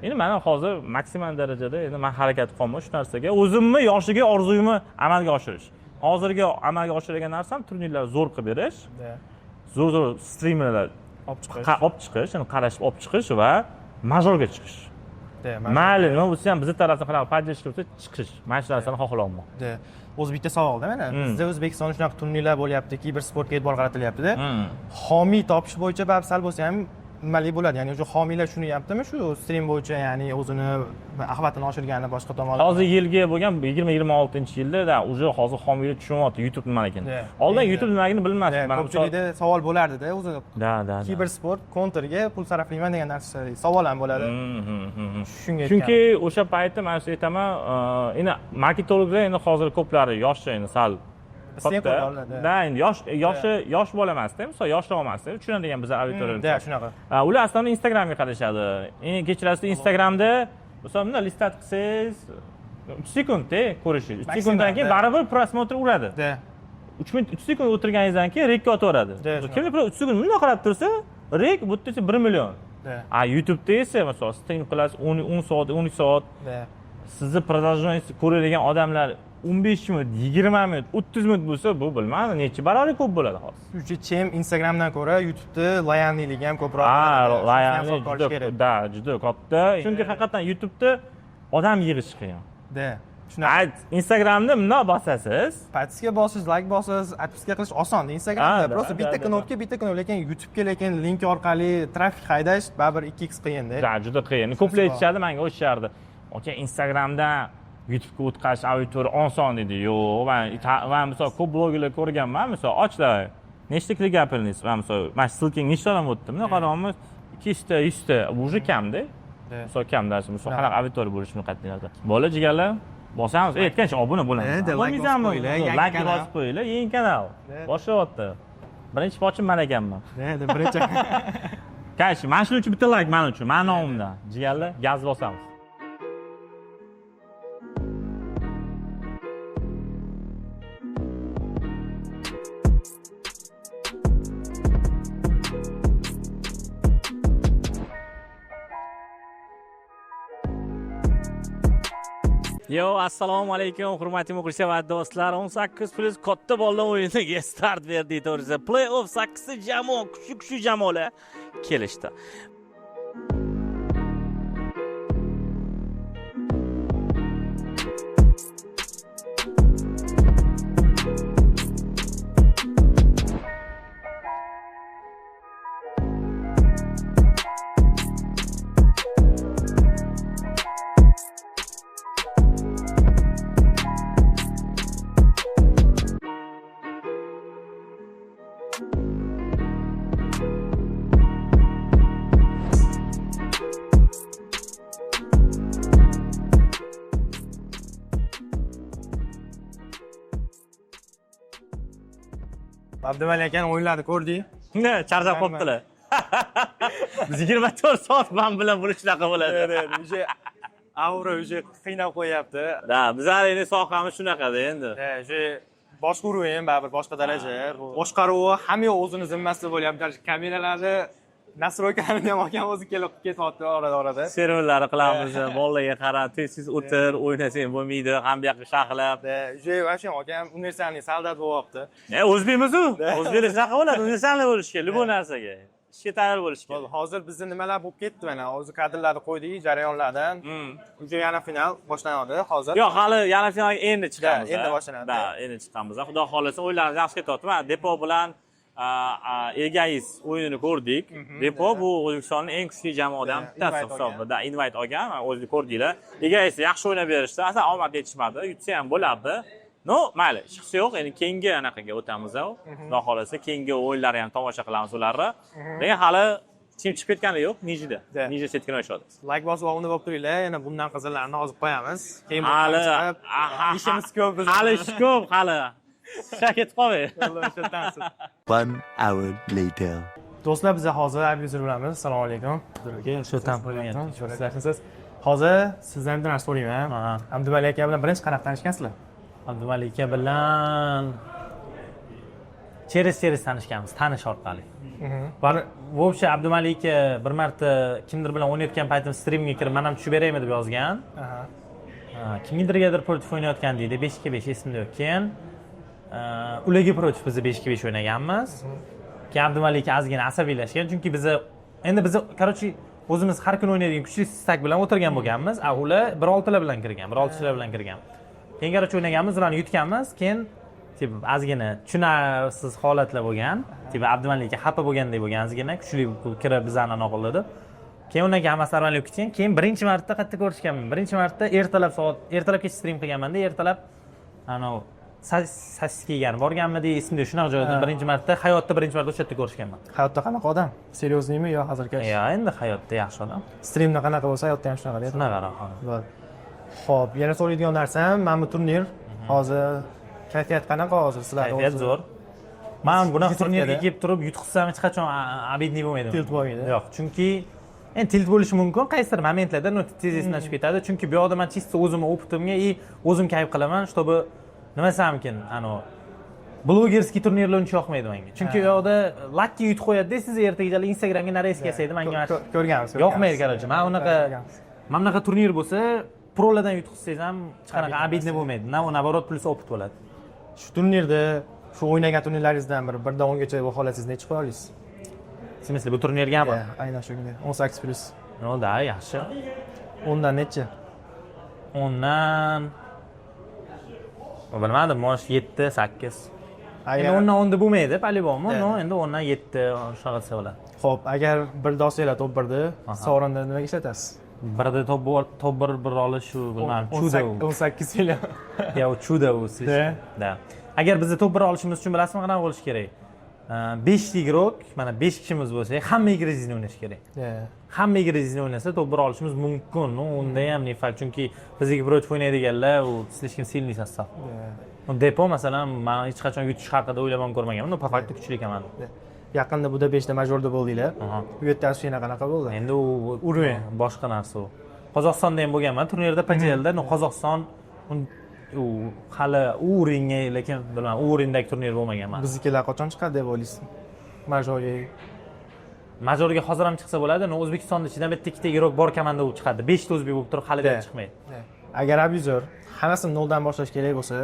Endi mana hozir maksimal darajada endi men harakat qilmoq shu narsaga, o'zimni yoshiga orzuyimni amalga oshirish. Hozirgi amalga oshirgan narsam turnirlar zo'r qilib berish. Zo'r streamerlar olib chiqish, ya'ni qarashib olib chiqish va majorga chiqish. Mayli, nima bo'lsa ham bizning tarafdan qanaqa podдержка bo'lsa chiqish. Mana shu narsani xohlayapman. O'zi bitta savolda mana bizda O'zbekistonda shunaqa turnirlar bo'lyapti, bir sportga e'tibor qaratilyapti-da. Homiy topish bo'yicha sal bo'lsa ham nimali bo'ladi? Ya'ni o'sha homiylar shuni yaptimi shu stream bo'yicha, ya'ni o'zini axlatini oshirgani boshqa tomonlar. Hozir yilga bo'lgan 2026-yilda o'sha hozir homiylar tushunyapti YouTube nimaligini. Oldin YouTube nimaligini bilmasdim. Mana ko'pchilikda savol bo'lardi-da, o'zi. Da. Kibersport konterga pul sarflayman degan narsa savol ham bo'ladi. Shunga chunki o'sha paytda men siz aytaman, endi marketologlar endi hozir ko'plari yosh, endi sal Da, endi yosh bola emasda, misol yoshroq emasda, tushunadigan bizlar auditoriyalar. Da, shunaqa. Ular aslida Instagramga qarashadi. Endi kechirasida Instagramda misol bunday listat qilsangiz 3 sekundda ko'rishingiz. 3 sekunddan keyin baribir prosmotr uradi. Da. 3 sekund o'tirganingizdan keyin rekka otaveradi. Kimlar 3 sekund bunday qarab tursa, rek bu yerda 1 million. YouTube'da esa misol stream qilasiz 10 soat, 12 soat. Sizni продолжениеңizni ko'radigan odamlar 15 minut, 20 minut, 30 minut bo'lsa, bu bilmadim, necha barobar ko'p bo'ladi hozir. Uchinchi Instagramdan ko'ra YouTube'da loyallik ham ko'proq. Loyallik juda katta. Chunki haqiqatan YouTube'da odam yig'ish qiyin. Instagramda bunday bosasiz, podpiska bosiz, like bosiz, отписка qilish oson. Instagramda просто bitta knopka, lekin YouTube'ga lekin link orqali trafik haydash baribir 2x qiyin-da. Juda qiyin. Ko'plar aytishardi, menga o'shardi. Aka, Instagramda YouTube'ga o'tkazish auditoriya oson dedi. Yo'q, men misol ko'p blogerlar ko'rganman, misol ochlar. Nechta klik gapiriniz? Men misol, mana ssылкаga nechta odam o'tdi? Buni qaraymiz. 200 ta 100 ta уже kamda. Misol kamda, misol qanaqa auditoriya bo'lishini qat'iy nazar. Bola jigarlar bosamiz. Aytgancha obuna bo'lamiz. Bo'lmaysizmi? Like bosib qo'yinglar, yangi kanal. Boshlayapti. Birinchi pochim men ekanman. Birinchi. Qaysi? Mana shuning uchun bitta like men uchun, men nomimdan. Jigarlar gaz bosamiz. Yo, assalomu alaykum, hurmatli muxlislar va do'stlar. 18+ katta bolalar o'yiniga start berdik, to'g'risi. Play-off 8 jamoa, kuchli jamoalar kelishdi. Abdumalik aka o'yinlarni ko'rdik. Ne, charchab qolibdilar. Biz 24 soat men bilan buni shunaqa bo'ladi. Uje aura qiynab qo'yapti. Da, bizlar endi sohamiz shunaqada endi. Uje boshqaruv ham baribir boshqa daraja. Boshqaruvi hamma o'zini zimmasida bo'lyapti. Kameralarni nastroykalarni ham akam o'zi kelib ketyapti orada. Serverlarni qilamiz, bolalarga qarab, tez o'tir, o'ynasang bo'lmaydi, ham bu yoqqa shaxlab. Uje вообще akam universalniy soldat bo'lyapti. O'zbekmiz-ku? O'zbeklar shunaqa bo'ladi, universalniy bo'lish kerak, bu narsaga. Ishga tayyor bo'lish kerak. Hozir bizda nimalar bo'lib ketdi mana, o'zi kadrlarni qo'ydik, jarayonlardan. Uje yana final boshlanadi hozir. Yo'q, hali yana finalga endi chiqamiz. Endi boshlanadi. Da, endi chiqamiz. Xudo xolasa o'yinlarimiz yaxshi ketyapti. Mana Depo bilan Egais o'yinini ko'rdik. Depo bu O'zbekistonning eng kuchli jamoadan bittasi hisobida. Invite olgan, o'zingiz ko'rdinglar. Egais yaxshi o'ynab berishdi. Aslan omad yetishmadi, yutsa ham bo'lardi. No, mayli, ishqisi yo'q. Endi keyingi anaqaga o'tamiz. Xudo xolasa keyingi o'yinlarni ham tomosha qilamiz ularni. Lekin hali tim chiqib ketgani yo'q, Nijida. Nijida setgan o'yishadi. Like bosib o'ynab olib turinglar. Yana bundan qizillarni hozib qo'yamiz. Keyin hali ishimiz ko'p biz. Hali ish ko'p, hali. Shakit qolmay. 1 hour later. Do'stlar, biz hozir abyuzer bilamiz. Assalomu alaykum. Shu tam qo'ygan. Hozir sizdan bir narsa so'rayman. Abdumalik aka bilan birinchi qanaqa tanishgansizlar? Abdumalik aka bilan через tanishganmiz, tanish orqali. Вообще Abdumalik aka bir marta kimdir bilan o'ynayotgan paytim streamga kirib, men ham tushib beraymi deb yozgan. Kimnidirgadir protiv o'ynayotgan deydi, 5-5 esimda yo'q. Keyin ularga protiv biz 5-5 o'ynaganmiz. Keyin Abdumalik aka ozgina asabiylashgan, chunki biz короче o'zimiz har kun o'ynaydigan kuchli stak bilan o'tirgan bo'lganmiz. Ular 1-6lar bilan kirgan, 1-6lar bilan kirgan. Keyin qaror o'ynaganmiz, ularni yutganmiz. Keyin ozgina tushunarsiz holatlar bo'lgan. Abdumalik aka xafa bo'lgandek bo'lgan, ozgina kuchli kirib bizlarni anoqildi. Keyin undan keyin hammasi normalniy ketgan. Keyin birinchi marta qayerda ko'rishganman. Birinchi marta ertalabgacha stream qilganman-da, ertalab Saskiga borganmidi, esimda shunaqa joyda birinchi marta o'sha yerda ko'rishganman. Hayotda qanaqa odam? Seryozniymi yo hazilkash? Yo'q, endi hayotda yaxshi odam. Streamda qanaqa bo'lsa, hayotda ham shunaqa deydi. Shunaqa. Xo'p, yana so'raydigan narsam, mana bu turnir hozir kayfiyat qanaqa hozir sizlarda? Kayfiyat zo'r. Men bunaqa turnirga kelib turib yutqizsam hech qachon abidniy bo'lmaydi. Tilt bo'lmaydi. Yo'q, chunki endi tilt bo'lishi mumkin, qaysidir momentlarda tez eslashib ketadi. Chunki bu yoqda men чисто o'zimni opitimga o'zim kayf qilaman, чтобы nima desamkin, blogerskiy turnirlar uncha yoqmaydi menga. Chunki u yoqda lakki yutib qo'yadi-da, siz ertaga Instagramga nares kelsaydi, menga ko'rganmiz. Yoqmaydi, короче. Men unaqa turnir bo'lsa, prolardan yutqizsangiz ham hech qanaqa abidniy bo'lmaydi. Navorot plus opit bo'ladi. Shu turnirda, shu o'ynagan turnirlaringizdan bir 1dan 10 gacha baholasangiz necha qo'ya olasiz? В смысле, bu turnirgami? Aynan shunga. 18+. Da, yaxshi. 10dan necha? 10dan bilmadim, mosh 7, 8. Agar 10dan 10da bo'lmaydi, по-любому, но endi 10dan 7 shunaqa desa bo'ladi. Xo'p, agar bir dosanglar top 1da, sovrinda nimaga ishlatasiz? Birda top 1 olish shu bilmadim, chuda u. 18 yil. Ya, u chuda u, da. Agar biz top 1 olishimiz uchun bilasizmi qanaqa bo'lish kerak? 5 igro, mana 5 kishimiz bo'lsak, hamma igrizini o'ynash kerak. Hamma igrizini o'ynasa to'g'ri olishimiz mumkin. Unda ham ne fakt, chunki bizga против o'ynaydiganlar u слишком сильный состав. Depo masalan, men hech qachon yutish haqida o'ylab ham ko'rmaganman. Bu faqat kuchli ekan. Yaqinda Budapeshtda majorda bo'ldinglar. Bu yerda o'shina qanaqa bo'ldi? Endi u urush boshqa narsa u. Qozog'istonda ham bo'lganman, turnirda PJLda, Qozog'iston u hali u o'ringa, lekin bilmadim, u o'rindagi turnir bo'lmagan mana. Biznikilar qachon chiqadi deb o'ylaysiz? Majorga. Majorga hozir ham chiqsa bo'ladi, O'zbekistonda ichidan bitta ikkita igro bor komanda bo'lib chiqadi. 5 ta o'zbek bo'lib turib hali chiqmaydi. Agar abizor hammasini noldan boshlash kerak bo'lsa,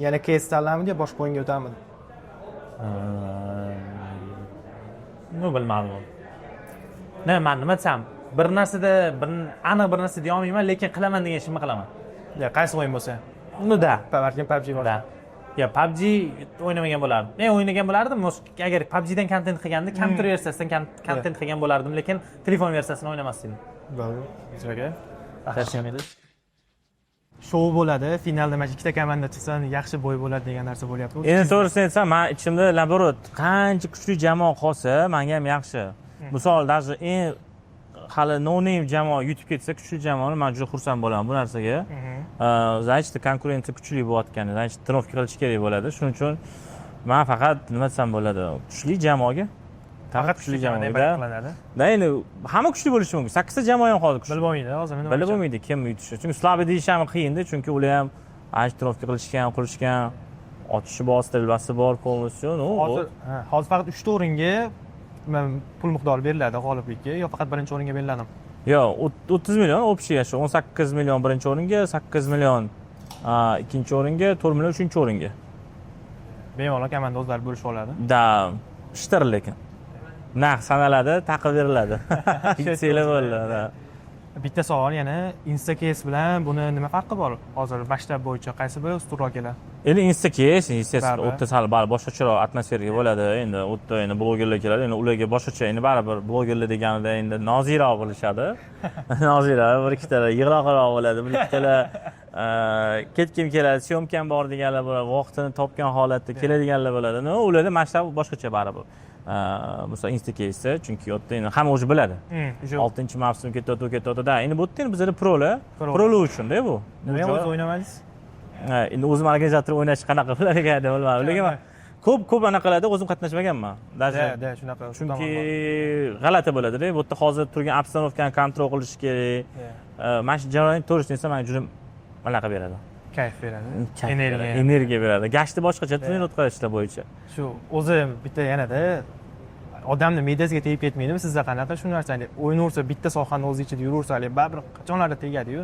yana KS tanlamidi, boshqa o'yinga o'tamidi? Bilmadim. Men nima desam, bir narsada aniq bir narsa deya olmayman, lekin qilaman degan ishimni qilaman. Qaysi o'yin bo'lsa? Unda. Balkim PUBG bor. Ya PUBG o'ynamagan bo'lardim. Men o'ynagan bo'lardim, agar PUBG dan kontent qilganda, kompyuter versiyasidan kontent qilgan bo'lardim, lekin telefon versiyasini o'ynamasdim. Bo'ldi. Bizga. Tashkil Shou bo'ladi, finalda mana ikkita komanda chiqsa, yaxshi bo'y bo'ladi degan narsa bo'lyapti. Endi to'g'risini aytsam, men ichimda naborot qancha kuchli jamoa qolsa, menga ham yaxshi. Misol, даже eng hali no-name jamoa yutib ketsa, kuchli jamoani men juda xursand bo'laman bu narsaga. Значит, konkurensiya kuchli bo'layotgani, значит, тренировка qilish kerak bo'ladi. Shuning uchun men faqat nima desam bo'ladi, kuchli jamoaga faqat kuchli jamoada. Da endi hamma kuchli bo'lishi mumkin. 8 ta jamoa ham hozir kuchli. Bilib bo'lmaydi, hozir nima? Bilib bo'lmaydi kim yutishi. Chunki slabый deyish ham qiyin-da, chunki ular ham trenirovka qilishgan, otishi bor, strelbasi bor, polностью. Hozir faqat 3 ta o'ringa pul miqdori beriladi g'oliblikka, yo faqat birinchi o'ringa beriladimi? Yo'q, 30 million общий shu 18 million birinchi o'ringa, 8 million ikkinchi o'ringa, 4 million uchinchi o'ringa. Bemalol komanda o'zlari bo'lishib oladi. Da, ishtir lekin. Narx sanaladi, taqib beriladi. Ikkisiga bo'ladi. Bitta savol yana, Instacase bilan buni nima farqi bor? Hozir masshtab bo'yicha qaysi biri ustunroq keladi? Endi Instacase, естественно, o'tda sal boshqacharoq atmosferaga bo'ladi. Endi o'tda endi blogerlar keladi, endi ularga boshqacha, endi baribir blogerlar deganida endi noziroq bo'lishadi. Noziroq, bir ikkitalar yig'roqroq bo'ladi, bir ikkitalar ketkim keladi, syomkam bor deganlar bo'ladi, vaqtini topgan holatda keladiganlar bo'ladi. Ularda masshtab boshqacha baribir. Mesela Instacase'da, chunki yo'qda endi hamma o'zi biladi. 6-mavsum ketdi-da. Endi bu yerda bizda prolar uchun-da bu. Nima o'zi o'ynamadingiz? Endi o'zim organizator o'ynash qanaqa bilar ekan deb bilmadim. Lekin ko'p anaqalarda o'zim qatnashmaganman. Da, shunaqa. Chunki g'alati bo'ladi-da. Bu yerda hozir turgan obstanovkani kontrol qilish kerak. Mana shu jarayon to'g'risini desam, menga juda anaqa beradi. Kayf beradi. Energiya beradi. Gashti boshqacha trenirovka qilishlar bo'yicha. Shu o'zi bitta yanada odamni me'dasiga tegib ketmaydimi? Sizda qanaqa shu narsani o'ynaversa, bitta sohani o'z ichida yuraversa, baribir qachonlarda tegadi-yu.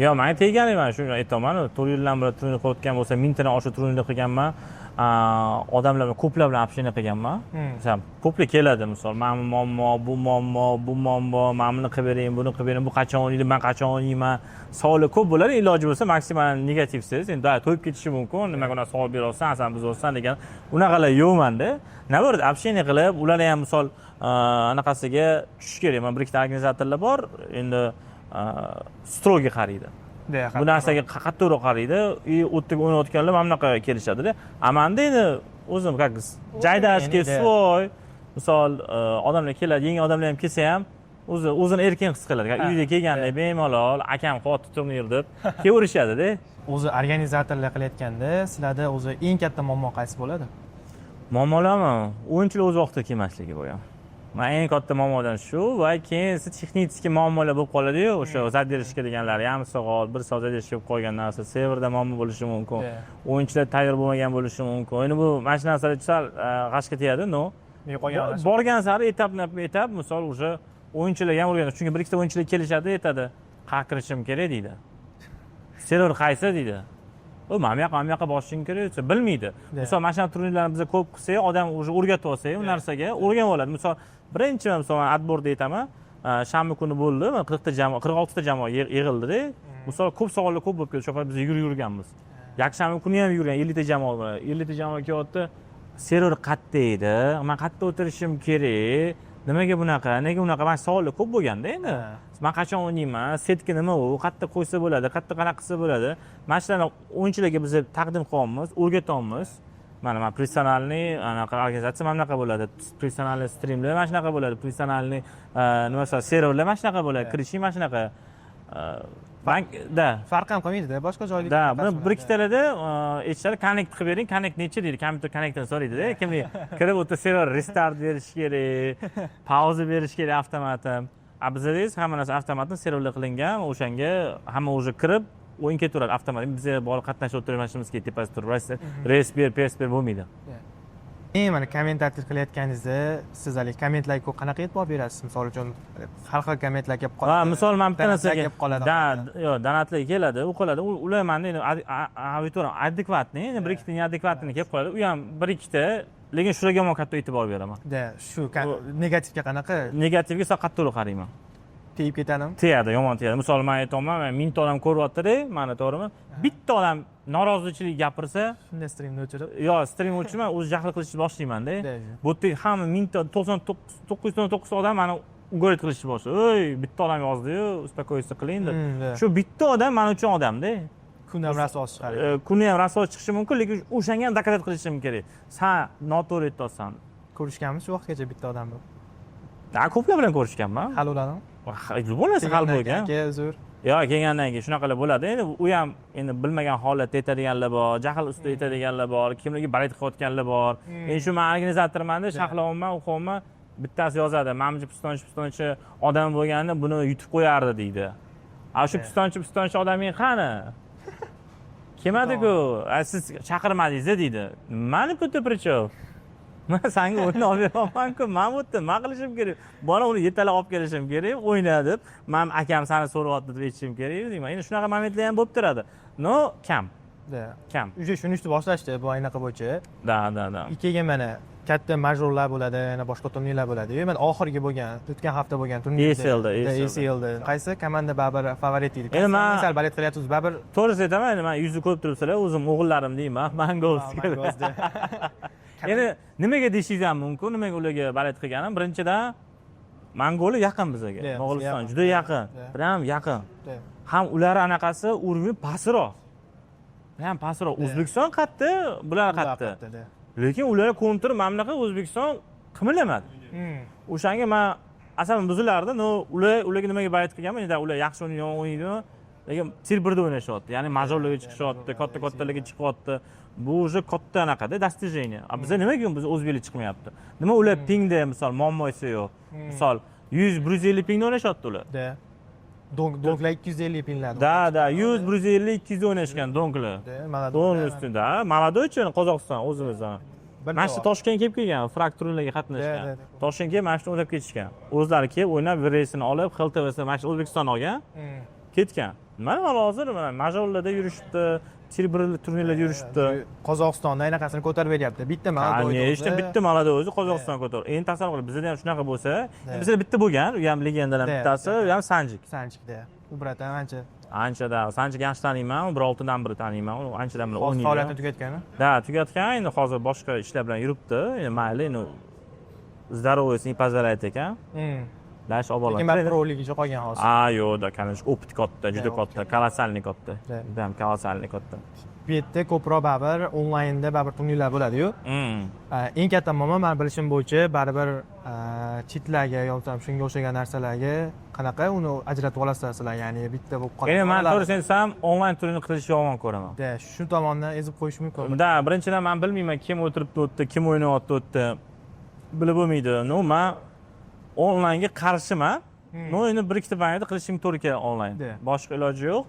Yo'q, menga tegani man shuni aytaman. 4 yildan beri trenirovka qilayotgan bo'lsa, 1000 tadan oshiq trenirovka qilganman. Odamlar bilan ko'plar bilan общение qilganman. Masalan, ko'plar keladi, misol, "Men muammo, bu muammo, men buni qilib bering, buni qilib bering, bu qachon o'ynaydi, men qachon o'ynayman." Savollar ko'p bo'ladi, iloji bo'lsa maksimal negativsiz. Endi to'yib ketishi mumkin. Nimaga unaqa savol berolsan, sen biz olsan degan. Unaqalar yo'qmanda. Navbat общение qilib, ular ham misol anaqasiga tushish kerak. Men bir ikkita organizatorlar bor, endi stroga qaraydi. Bu narsaga qattiqroq qaraydi. O'tdagi o'ynayotganlar mana bunaqa kelishadi-da. Amanda endi o'zim как jaydashki svoy, misol odamlar keladi, yangi odamlar ham kelsa ham o'zini erkin his qiladi. Uyga kelganda bemalol akam qoti turnir deb kelaverishadi-da. O'zi organizatorlar qilayotganda sizlarda o'zi eng katta muammo qaysi bo'ladi? Muammolarmi? O'yinchilar o'z vaqtida kelmasligi bo'lgan. Men eng katta muammodan shu va keyin texnik muammolar bo'lib qoladi-yu, o'sha zadirishga deganlar, yarim soat, 1 soat zadirish bo'lib qolgan narsa, serverda muammo bo'lishi mumkin. O'yinchilar tayyor bo'lmagan bo'lishi mumkin. Endi bu mana shu narsalar sal g'ashga tegadi, borgan sari etap, misol o'sha o'yinchilarga ham o'rganadi. Chunki bir ikkita o'yinchilar kelishadi, aytadi, "Qaqirishim kerak" deydi. Server qaysi deydi. U mana bu yoqqa bosishing kerak desa bilmaydi. Misol, mana shu turnirlarni biz ko'p qilsak, odam o'sha o'rgatib olsa, u narsaga o'rganib oladi. Misol, birinchi misol adborda aytaman, shanba kuni bo'ldi, 40 ta jamoa, 46 ta jamoa yig'ildi-da. Misol, ko'p savollar ko'p bo'lib ketdi. Shofar biz yurganmiz. Yakshanba kuni ham yurgan 50 ta jamoa bor. 50 ta jamoa kelyapti. Server qayerda edi? Men qayerda o'tirishim kerak? Nimaga bunaqa? Nega unaqa? Mana savollar ko'p bo'lganda endi. Men qachon o'ynayman? Setka nima u? Qayerda qo'ysa bo'ladi? Qayerda qanaqa qilsa bo'ladi? Mana shularni o'yinchilarga biz taqdim qilyapmiz, o'rgatyapmiz. mana professionalniy anaqa organizatsiya mana shunaqa bo'ladi. Professionalniy streamlar mana shunaqa bo'ladi. Professionalniy nima desam, serverlar mana shunaqa bo'ladi. Kirishing mana shunaqa. Bankda farq ham qilmaydida boshqa joylik. Da, buni bir ikkitalarda aytishadi, connect qilib bering, connect necha deydi, kompyuter connectdan so'raydida. Kimlik kirib o'ta server restart berish kerak, pauza berish kerak avtomatim. Bizda hamma narsa avtomatdan serverlar qilingan, o'shanga hamma o'zi kirib o'yin ketaveradi avtomatik. Biz borib qatnashib o'tirishimiz kerak, tepasida turib. Resper, persper bo'lmaydi. Mana kommentator qilayotganingizda siz hali kommentlarga qanaqa e'tibor berasiz? Misol uchun har xil kommentlar kelib qoladi. Ha, misol men bitta narsaga kelib qoladi. Yo'q, donatlar keladi, o'qiladi. Ular menda auditoriya adekvatniy, bir ikkita neadekvatni kelib qoladi. U ham bir ikkita, lekin shularga men katta e'tibor beraman. Shu negativga qanaqa? Negativga qattiqroq qarayman. Tegib ketadimi? Tegadi, yomon tegadi. Misol men aytaman, 1000 ta odam ko'ryapti-da, mana to'g'rimi? Bitta odam norozichilik gapirsa, shunda streamni o'chirib, stream o'chirman, o'zi jahl qilishni boshlayman-da. Bu yerda hamma 1000 ta 999 odam mani ugorit qilishni boshlaydi. Oy, bitta odam yozdi-yu, uspokоиться qiling deb. Shu bitta odam men uchun odam-da. Kuni ham raso chiqadi. Kuni ham raso chiqishi mumkin, lekin o'shanga ham doказать qilishim kerak. Sen noto'g'ri aytyapsan. Ko'rishganmiz shu vaqtgacha bitta odam bilan. Ko'plar bilan ko'rishganman. Hal bo'ladimi? Bo'lmasa hal bo'lgan. Uzr. Yo'q, kelgandan keyin shunaqalar bo'ladi. Endi u ham endi bilmagan holatda aytadiganlar bor, jahl ustida aytadiganlar bor, kimlarga balet qilayotganlar bor. Endi shu men organizatorman-da, shahlovman, o'qiyman. Bittasi yozadi, "Mamji pistonchi odam bo'lganda buni yutib qo'yardi" deydi. Shu pistonchi odaming qani? Kelmadi-ku. Siz chaqirmadingiz deydi. Mani puti prichov. Men senga o'yin olib beraman-ku, men o'tdim, nima qilishim kerak? Bola uni yetalab olib kelishim kerak, o'yna deb. Men akam seni so'rayapti deb aytishim kerak deyman. Endi shunaqa momentlar ham bo'lib turadi. No, kam. Kam. Uje shuni ishni boshlashdi bu anaqa bo'yicha. Da. Keyin mana katta majorlar bo'ladi, yana boshqa turnirlar bo'ladi. Mana oxirgi bo'lgan, o'tgan hafta bo'lgan turnirda, ACLda qaysi komanda baribir favorit edi. Endi men misol balet qilyapsiz, baribir to'g'risi aytaman, endi men yuzni ko'rib turibsizlar, o'zim o'g'illarim deyman, Mangolskiy. Endi nimaga deyishingiz ham mumkin, nimaga ularga balet qilganim? Birinchidan Mongolia yaqin bizga. Mo'g'uliston juda yaqin. Prям yaqin. Ham ular anaqasi urovni pastroq. Ham pastroq. O'zbekiston qattiq, bular qattiq. Lekin ular kontur mamlakat O'zbekiston qimilamadi. O'shanga men asabim buzilardi. Ularga nimaga balet qilganman? Endi ular yaxshi o'ynaydi, lekin silbirda o'ynashyapti. Ya'ni majorlarga chiqishyapti, katta-kattalarga chiqyapti. Bu o'zi katta anaqada достижение. Bizda nimaga biz o'zbeklar chiqmayapti? Nima ular pingda misol muammosi yo'q. Misol 100-150 pingda o'ynashyapti ular. Donklar 250 pinglar. Da, 100-150-200 o'ynashgan donklar. Donklar ustida. Maladoychi Qozog'iston o'zimizdan. Mana shu Toshkentga kelib kelgan, frakturlarga qatnashgan. Toshkentga mana shuni o'ylab ketishgan. O'zlari kelib o'ynab, reysini olib, XLTV'si mana shu O'zbekiston olgan, ketgan. Mana hozir mana majorlarda yurishibdi. Silber turnirlarda yurishibdi. Qozog'istonda anaqasini ko'tarib beryapti. Bitta Maladoy. Ishda bitta Maladoy o'zi Qozog'iston ko'tarib. Endi tasavvur qilib, bizda ham shunaqa bo'lsa, bizda bitta bo'lgan, u ham legendalardan bittasi, u ham Sanjik. Sanjikda. U bratan anchada. Sanjik yaxshi taniyman, bir 6dan biri taniyman. U anchadan beri o'ynaydi. Faoliyatini tugatgan. Da, tugatgan. Endi hozir boshqa ishlar bilan yuribdi. Endi mayli, endi здоровье не позволяет ekan. Lash obolan. Lekin men pro ligiga qolgan hozir. Yo'q, da, конечно, opit katta, juda katta, kolosalniy katta. Juda ham kolosalniy katta. Bu yerda ko'proq baribir onlaynda baribir turnirlar bo'ladi-yu. Eng katta muammo men bilishim bo'yicha baribir chitlarga yoki shunga o'xshagan narsalarga qanaqa uni ajratib olasizlar sizlar, ya'ni bitta bo'lib qoladi. Endi men to'g'risi aytsam, onlayn turnir qilishni yomon ko'raman. Shu tomondan ezib qo'yish mumkin. Da, birinchidan men bilmayman kim o'tiribdi o'tdi, kim o'ynayapti. Bilib bo'lmaydi. Men onlaynga qarshiman. Endi bir ikkita bankda qilishim to'g'ri keladi onlayn. Boshqa iloji yo'q.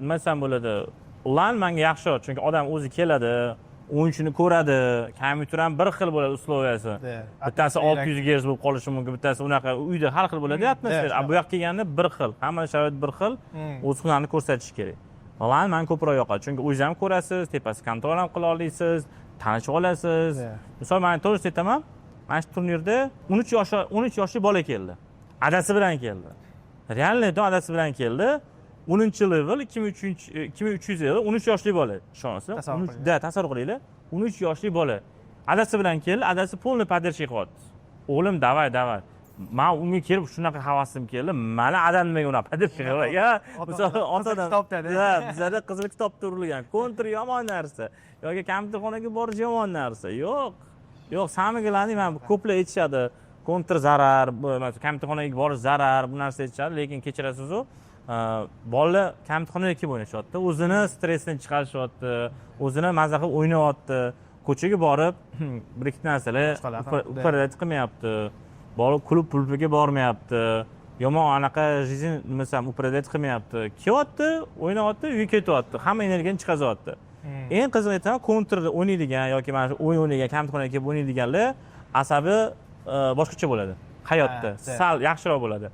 Nima desam bo'ladi? Onlayn menga yaxshi, chunki odam o'zi keladi, o'yinchini ko'radi. Kompyuter ham bir xil bo'ladi usloviyasi. Bittasi 600 Hz bo'lib qolishi mumkin, bittasi unaqa uyda har xil bo'ladi, atmosfera. Bu yoqqa kelganda bir xil, hamma sharoit bir xil. O'z hunarini ko'rsatish kerak. Onlayn menga ko'proq yoqadi, chunki o'zingiz ham ko'rasiz, tepasi kontrol ham qila olasiz, tanishib olasiz. Misol men to'g'risi aytaman, mana shu turnirda 13 yoshli bola keldi. Adasi bilan keldi. Realniy adasi bilan keldi. 10-level 2300 level 13 yoshli bola. Ishonasizmi? Da, tasavvur qilinglar. 13 yoshli bola. Adasi bilan keldi, adasi полный поддержка qilyapti. O'g'lim, davay. men unga kelib shunaqa havasim keldi. Mana adam nimaga unaqa deb ya misol otadan kitobda-da. bizada qizil kitobda urilgan. Kontr yomon narsa yoki kompyuterxonaga borish yomon narsa. Yo'q, samigilarni men ko'plar aytishadi. Kontr zarar, kompyuterxonaga borish zarar, bu narsa aytishadi, lekin kechirasiz-ku, bolalar kompyuterxonaga kelib o'ynashyapti, o'zini stressdan chiqarishyapti, o'zini maza qilib o'ynayapti. Ko'chaga borib, bir ikki narsalar uparlat qilmayapti. Bola klub pulpiga bormayapti. Yomon anaqa жизнь nimasi ham uparlat qilmayapti. Kelyapti, o'ynayapti, uyga ketyapti. Hamma energiyani chiqazyapti. Eng qizig'i aytaman, kontrda o'ynaydigan yoki mana shu o'yin o'ynaydigan, kompyuterxonaga kelib o'ynaydiganlar asabi boshqacha bo'ladi. Hayotda sal yaxshiroq bo'ladi.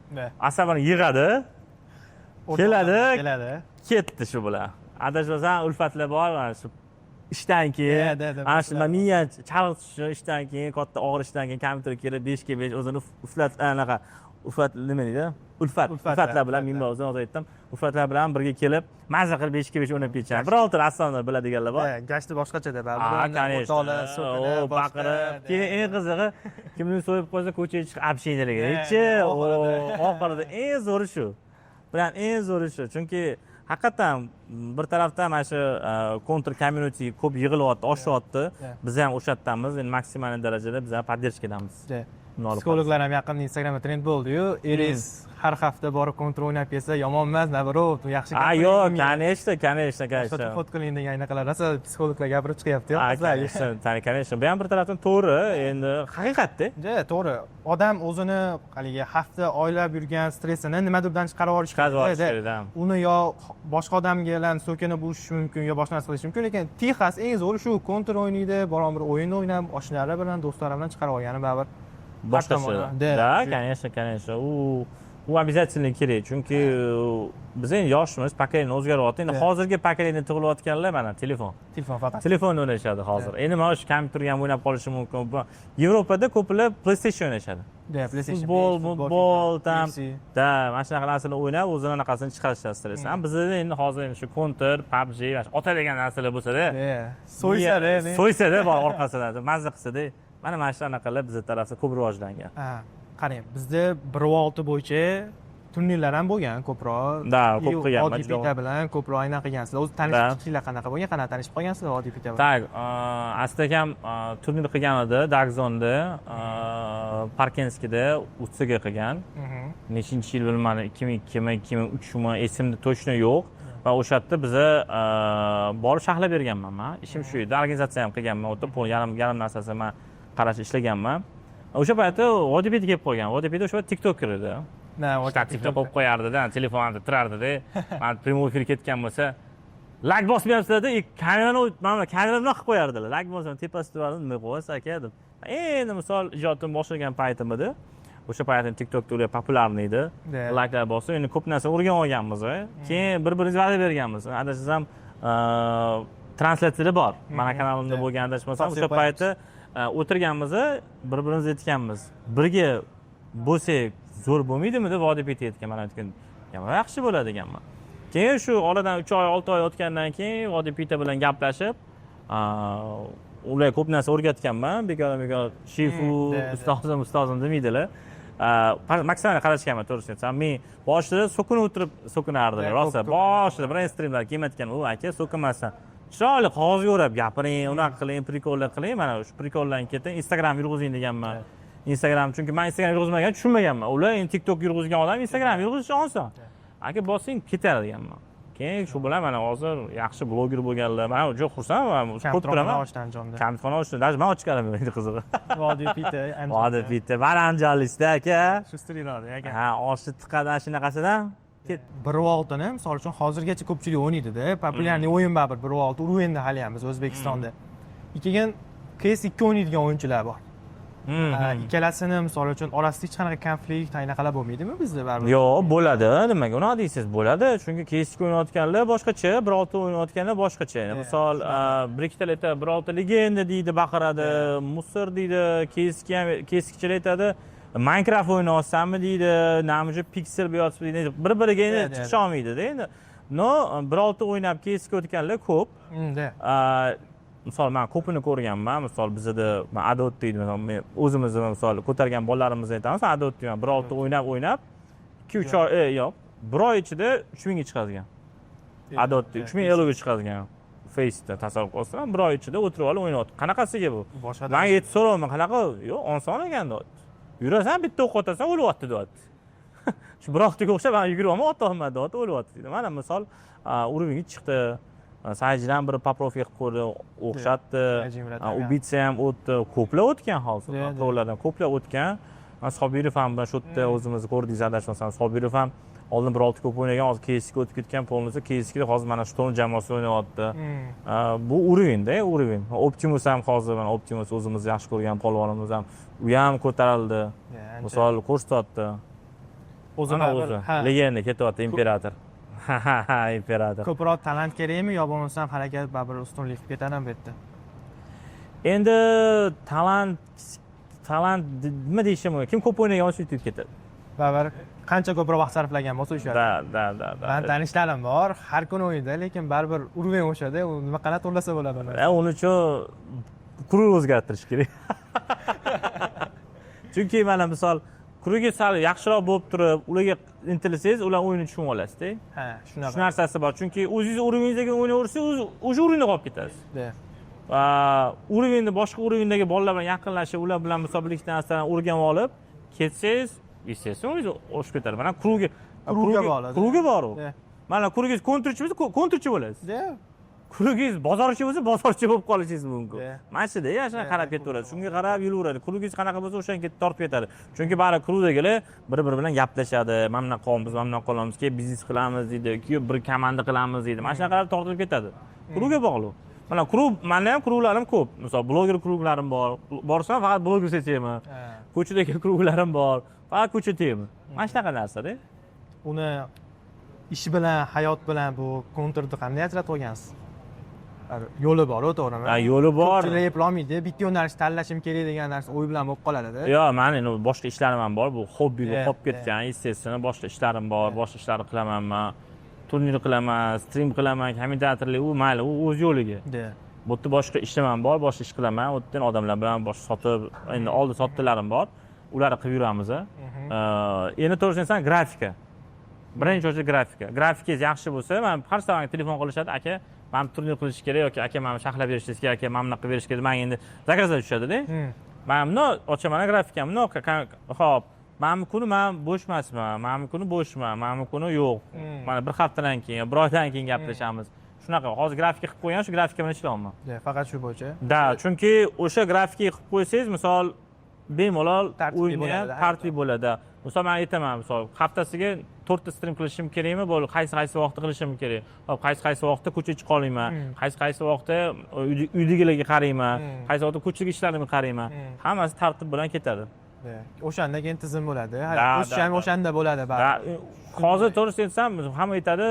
Asabini yig'adi, keladi, ketdi shu bilan. Adashmasam ulfatlar bor, mana shu ishdan keyin, ana shu miya chalg'itishi ishdan keyin, katta og'ir ishdan keyin kompyuterga kelib 5 ga 5 o'zini ufat nima deydi? Ulfatlar bilan men o'zim aytdim. Ulfatlar bilan birga kelib, maza qilib 5 ga 5 o'ynab ketishadi. Birorta rassomlar biladiganlar bor. Gashti boshqacha-da, baqirib, keyin eng qizig'i kimni so'yib qo'ysa ko'chaga chiqib общенияларga. Oxirida eng zo'ri shu. Bilan eng zo'ri shu. Chunki haqiqatan bir tarafdan mana shu counter community ko'p yig'ilyapti, oshyapti. Biz ham o'sha yerdamiz, endi maksimal darajada biz ham podдержкадamiz. Psixologlar ham yaqinda Instagramda trend bo'ldi-yu, eris har hafta borib kontrol o'ynab kelsa yomon emas, nabarot, yaxshi gap. Yo'q, конечно. Fotkoling degan anaqalar rosa psixologlar gapirib chiqyapti-yu. Конечно. Bu ham bir tarafdan to'g'ri, endi haqiqatda. To'g'ri. Odam o'zini haligi hafta oylab yurgan stressini nimadirdan chiqarib olish kerak. Uni yo boshqa odamga bilan so'kinib bo'lishi mumkin, yo boshqa narsa qilish mumkin, lekin Texas eng zo'ri shu, kontra o'ynaydi, biron bir o'yin o'ynab, oshnalari bilan, do'stlari bilan chiqarib olgani baribir. Boshqacha. Да, конечно. U обязательно kerak. Chunki biz endi yoshmiz, pokoleniya o'zgaryapti. Endi hozirgi pokoleniya tug'ilayotganlar mana telefon faqat. Telefonda o'ynashadi hozir. Endi mana shu kompyuterga ham o'ynab qolishi mumkin. Yevropada ko'plar PlayStation o'ynashadi. Futbol, mana shunaqa narsalar o'ynab, o'zini anaqasini chiqarishadi stressdan. Bizda endi hozir shu Counter, PUBG, ota degan narsalar bo'lsa-da, so'ysada bor orqasida, mazza qilsa-da, mana shu anaqalar bizda tarafda ko'p rivojlangan. Qarang, bizda 1.6 bo'yicha turnirlar ham bo'lgan ko'proq. Ko'p qilganman. Odipita bilan ko'proq aynan qilgansizlar. O'zi tanishishinglar qanaqa bo'lgan? Qanaqa tanishib qolgansizlar Odipita bilan? Tak, aslida ham turnir qilgan edi, Dagzonda, Parkenskida, Utsiga qilgan. Nechinchi yil bilmadim, 2002mi, 2003mi, esimda точно yo'q. Va o'sha yerda biza borib shaxlab berganman men. Ishim shu edi, organizatsiya ham qilganman. O'tda yarim narsasi men qarashib ishlaganman. O'sha paytda Odipita kelib qolgan. Odipita o'sha payt TikToker edi. TikTok qo'yib qo'yardi-da, telefonda turardi-da. Men prямой efir ketgan bo'lsa, lag bosmayapsizlar-da, kamerani mana kamera bilan qilib qo'yardilar. Lag bosam tepasida turardim, nima qilyapsiz aka deb. Endi misol ijodimni boshlagan paytim edi. O'sha paytda TikTokda ular populyarniy edi. Laglar bosib, endi ko'p narsa o'rganib olganmiz. Keyin bir-birimizga va'da berganmiz. Adashsam translyatsiyalar bor. Mana kanalimda bo'lgan adashmasam, o'sha paytda o'tirganmiz, bir-birimizni aytganmiz. Birga bo'lsak zo'r bo'lmaydimi deb Odipita aytgan. Men aytgan, yaxshi bo'ladi deganman. Keyin shu oradan 3 oy, 6 oy o'tgandan keyin Odipita bilan gaplashib, ular ko'p narsa o'rgatganman. Bekor shifu, ustozim demaydilar. Maksimal qarashganman, to'g'risini aytsam. Men boshida so'kinib o'tirib so'kinardilar. Rosa boshida birinchi streamlar kelmayotgan, u aka so'kinmasdan chiroyli qog'ozga o'rab gapiring, unaqa qiling, prikollar qiling. Mana shu prikollarni ketin Instagram yurg'izing deganman. Instagram, chunki men Instagram yurg'izmagan, tushunmaganman. Ular endi TikTok yurg'izgan odam Instagram yurg'izishi oson. Aka bosing ketar deganman. Keyin shu bilan mana hozir yaxshi bloger bo'lganlar. Men juda xursandman. Ko'p turaman. Kompyuterxona ochdim. Даже men ochib chiqaraman endi qizig'i. Odipita, Varanjalisda aka. Shu strinadi aka. Oshni tiqadi shunaqasidan. 1.6 ni misol uchun hozirgacha ko'pchilik o'ynaydi-da. Populyarniy o'yin baribir 1.6 urganda hali ham biz O'zbekistonda. Keyin CS2 o'ynaydigan o'yinchilar bor. Ikkalasini misol uchun orasida hech qanaqa konflikt aynaqalar bo'lmaydimi bizda baribir? Yo'q, bo'ladi. Nimaga unaqa deysiz? Bo'ladi. Chunki CS2 o'ynayotganlar boshqacha, 1.6 o'ynayotganlar boshqacha. Misol, bir ikkitalar aytadi, 1.6 legenda deydi, baqiradi, musor deydi, CS2chilar aytadi, Minecraft o'ynayapsanmi deydi, namiji piksel bo'yatib deydi. Bir-biriga endi chiqa olmaydi-da endi. 1.6 o'ynab CS2 o'tganlar ko'p. misol men ko'pini ko'rganman. Misol bizda men adot deydi, men o'zimizni misol ko'targan bolalarimizni aytamiz, adot deyman. Bir hafta o'ynab 2-3 oy yo'q. Bir oy ichida 3000 ga chiqadigan. Adotda 3000 eloga chiqadigan. Face'da tasavvur qilsam, bir oy ichida o'tirib olib o'ynayapti. Qanaqasiga bu? Men yetib so'rayman, qanaqa? Yo'q, oson ekan deyapti. Yurasan, bitta o'q otasan, o'lyapti deyapti. Shu bir haftaga o'xshab men yuguryapman, ota olmadi deyapti, o'lyapti deydi. Mana misol urovga chiqdi. Sajdan bir poprov qilib qo'ydi, o'xshatdi. Ubitsa ham o'tdi. Ko'plab o'tgan hozir. Prolardan ko'plab o'tgan. Sobirov ham bilan shu yerda o'zimizni ko'rdingiz, adashmasam, Sobirov ham oldin bir 6 ko'p o'ynagan, hozir KSK o'tib ketgan, polnisi KSK hozir mana shu to'rni jamoasi o'ynayapti. Bu urovda, urovin. Optimus ham hozir mana Optimus o'zimiz yaxshi ko'rgan polvonimiz ham u ham ko'tarildi. Misol ko'rsatdi. O'zini legenda ketyapti, imperator. Ha, imperator. Ko'proq talant kerakmi yo bo'lmasam harakat baribir ustunlik qilib ketadimi bu yerda? Endi talant nima deyishim mumkin? Kim ko'p o'ynagan shu yutib ketadi. Baribir qancha ko'proq vaqt sarflagan bo'lsa o'sha. Da. Men tanishlarim bor, har kuni o'ynaydi, lekin baribir uruven o'shada, u nima qanday to'lasa bo'ladi uni. Uning uchun kurug o'zgartirish kerak. Chunki mana misol kurugi sal yaxshiroq bo'lib turib, ularga intilsangiz, ular o'yinni tushunib olasizda. Ha, shunaqa. Shu narsasi bor. Chunki o'zingiz uruvingizdagi o'ynayversangiz, o'sha uruvinda qolib ketasiz. Va uruvinni boshqa uruvindagi bolalar bilan yaqinlashib, ular bilan misol bir ikkita narsadan o'rganib olib, ketsangiz, естественно, o'zingiz oshib ketadi. Mana kurugi bor u. Mana kurugingiz kontrchi bo'lasiz. Kurugingiz bozorchi bo'lsa, bozorchi bo'lib qolishingiz mumkin. Mana shunda shunga qarab ketaveradi. Shunga qarab yuraveradi. Kurugingiz qanaqa bo'lsa, o'shanga tortib ketadi. Chunki bari kurugdagilar bir-biri bilan gaplashadi. Mana bunaqa qolamiz, mana bunaqa qolamiz, keyin biznes qilamiz deydi, keyin bir komanda qilamiz deydi. Mana shunaqa qarab tortilib ketadi. Kurugga bog'liq. Mana kurug, meni ham kuruglarim ko'p. Misol bloger kuruglarim bor. Borsam faqat bloger seçayman. Ko'chadagi kuruglarim bor. Faqat ko'cha temi. Mana shunaqa narsa-da. Uni ish bilan, hayot bilan bu kontrni qanday ajratib olgansiz? Yo'li bor-ku, to'g'rimi? Yo'li bor. Ko'pchilik eplolmaydi. Bitta yo'nalish tanlashim kerak degan narsa o'y bilan bo'lib qoladi-da. Yo'q, meni boshqa ishlarim ham bor. Bu hobbiga qolib ketgan, естественно, boshqa ishlarim bor, boshqa ishlarni qilaman men. Turnir qilaman, stream qilaman, kommentatorlik, u mayli, u o'z yo'liga. Bu yerda boshqa ishim bor, boshqa ish qilaman. U yerdan odamlar bilan boshqa sotib, endi oldi sotdilarim bor. Ularni qilib yuramiz. Endi to'g'risini aytsam, grafika. Birinchi o'zi grafika. Grafikangiz yaxshi bo'lsa, men har savanga telefon qilishadi, aka, men turnir qilish kerak yoki aka, meni shaxlab berishingiz kerak, aka, men bunaqa berish kerak. Men endi zakazlar tushadi-da. Men buni ochaman grafikam, xo'p. Mana kuni men bo'shmasman, mana kuni bo'shman, mana kuni yo'q. Mana bir haftadan keyin, bir oydan keyin gaplashamiz. Shunaqa, hozir grafika qilib qo'ygan, shu grafika bilan ishlayapman. Faqat shu bo'yicha. Da, chunki o'sha grafika qilib qo'ysangiz, misol bemalol o'yinga tartib bo'ladi. Misol men aytaman, misol haftasiga 4 ta stream qilishim kerakmi? Bo'ldi, qaysi vaqtda qilishim kerak? Hop, qaysi vaqtda ko'chaga chiqa olmayman? Qaysi vaqtda uydagilarga qarayman? Qaysi vaqtda ko'chaga ishlarimga qarayman? Hammasi tartib bilan ketadi. O'shanda keyin tizim bo'ladi. O'sha ham o'shanda bo'ladi baribir. Hozir to'g'risini aytsam, hamma aytadi,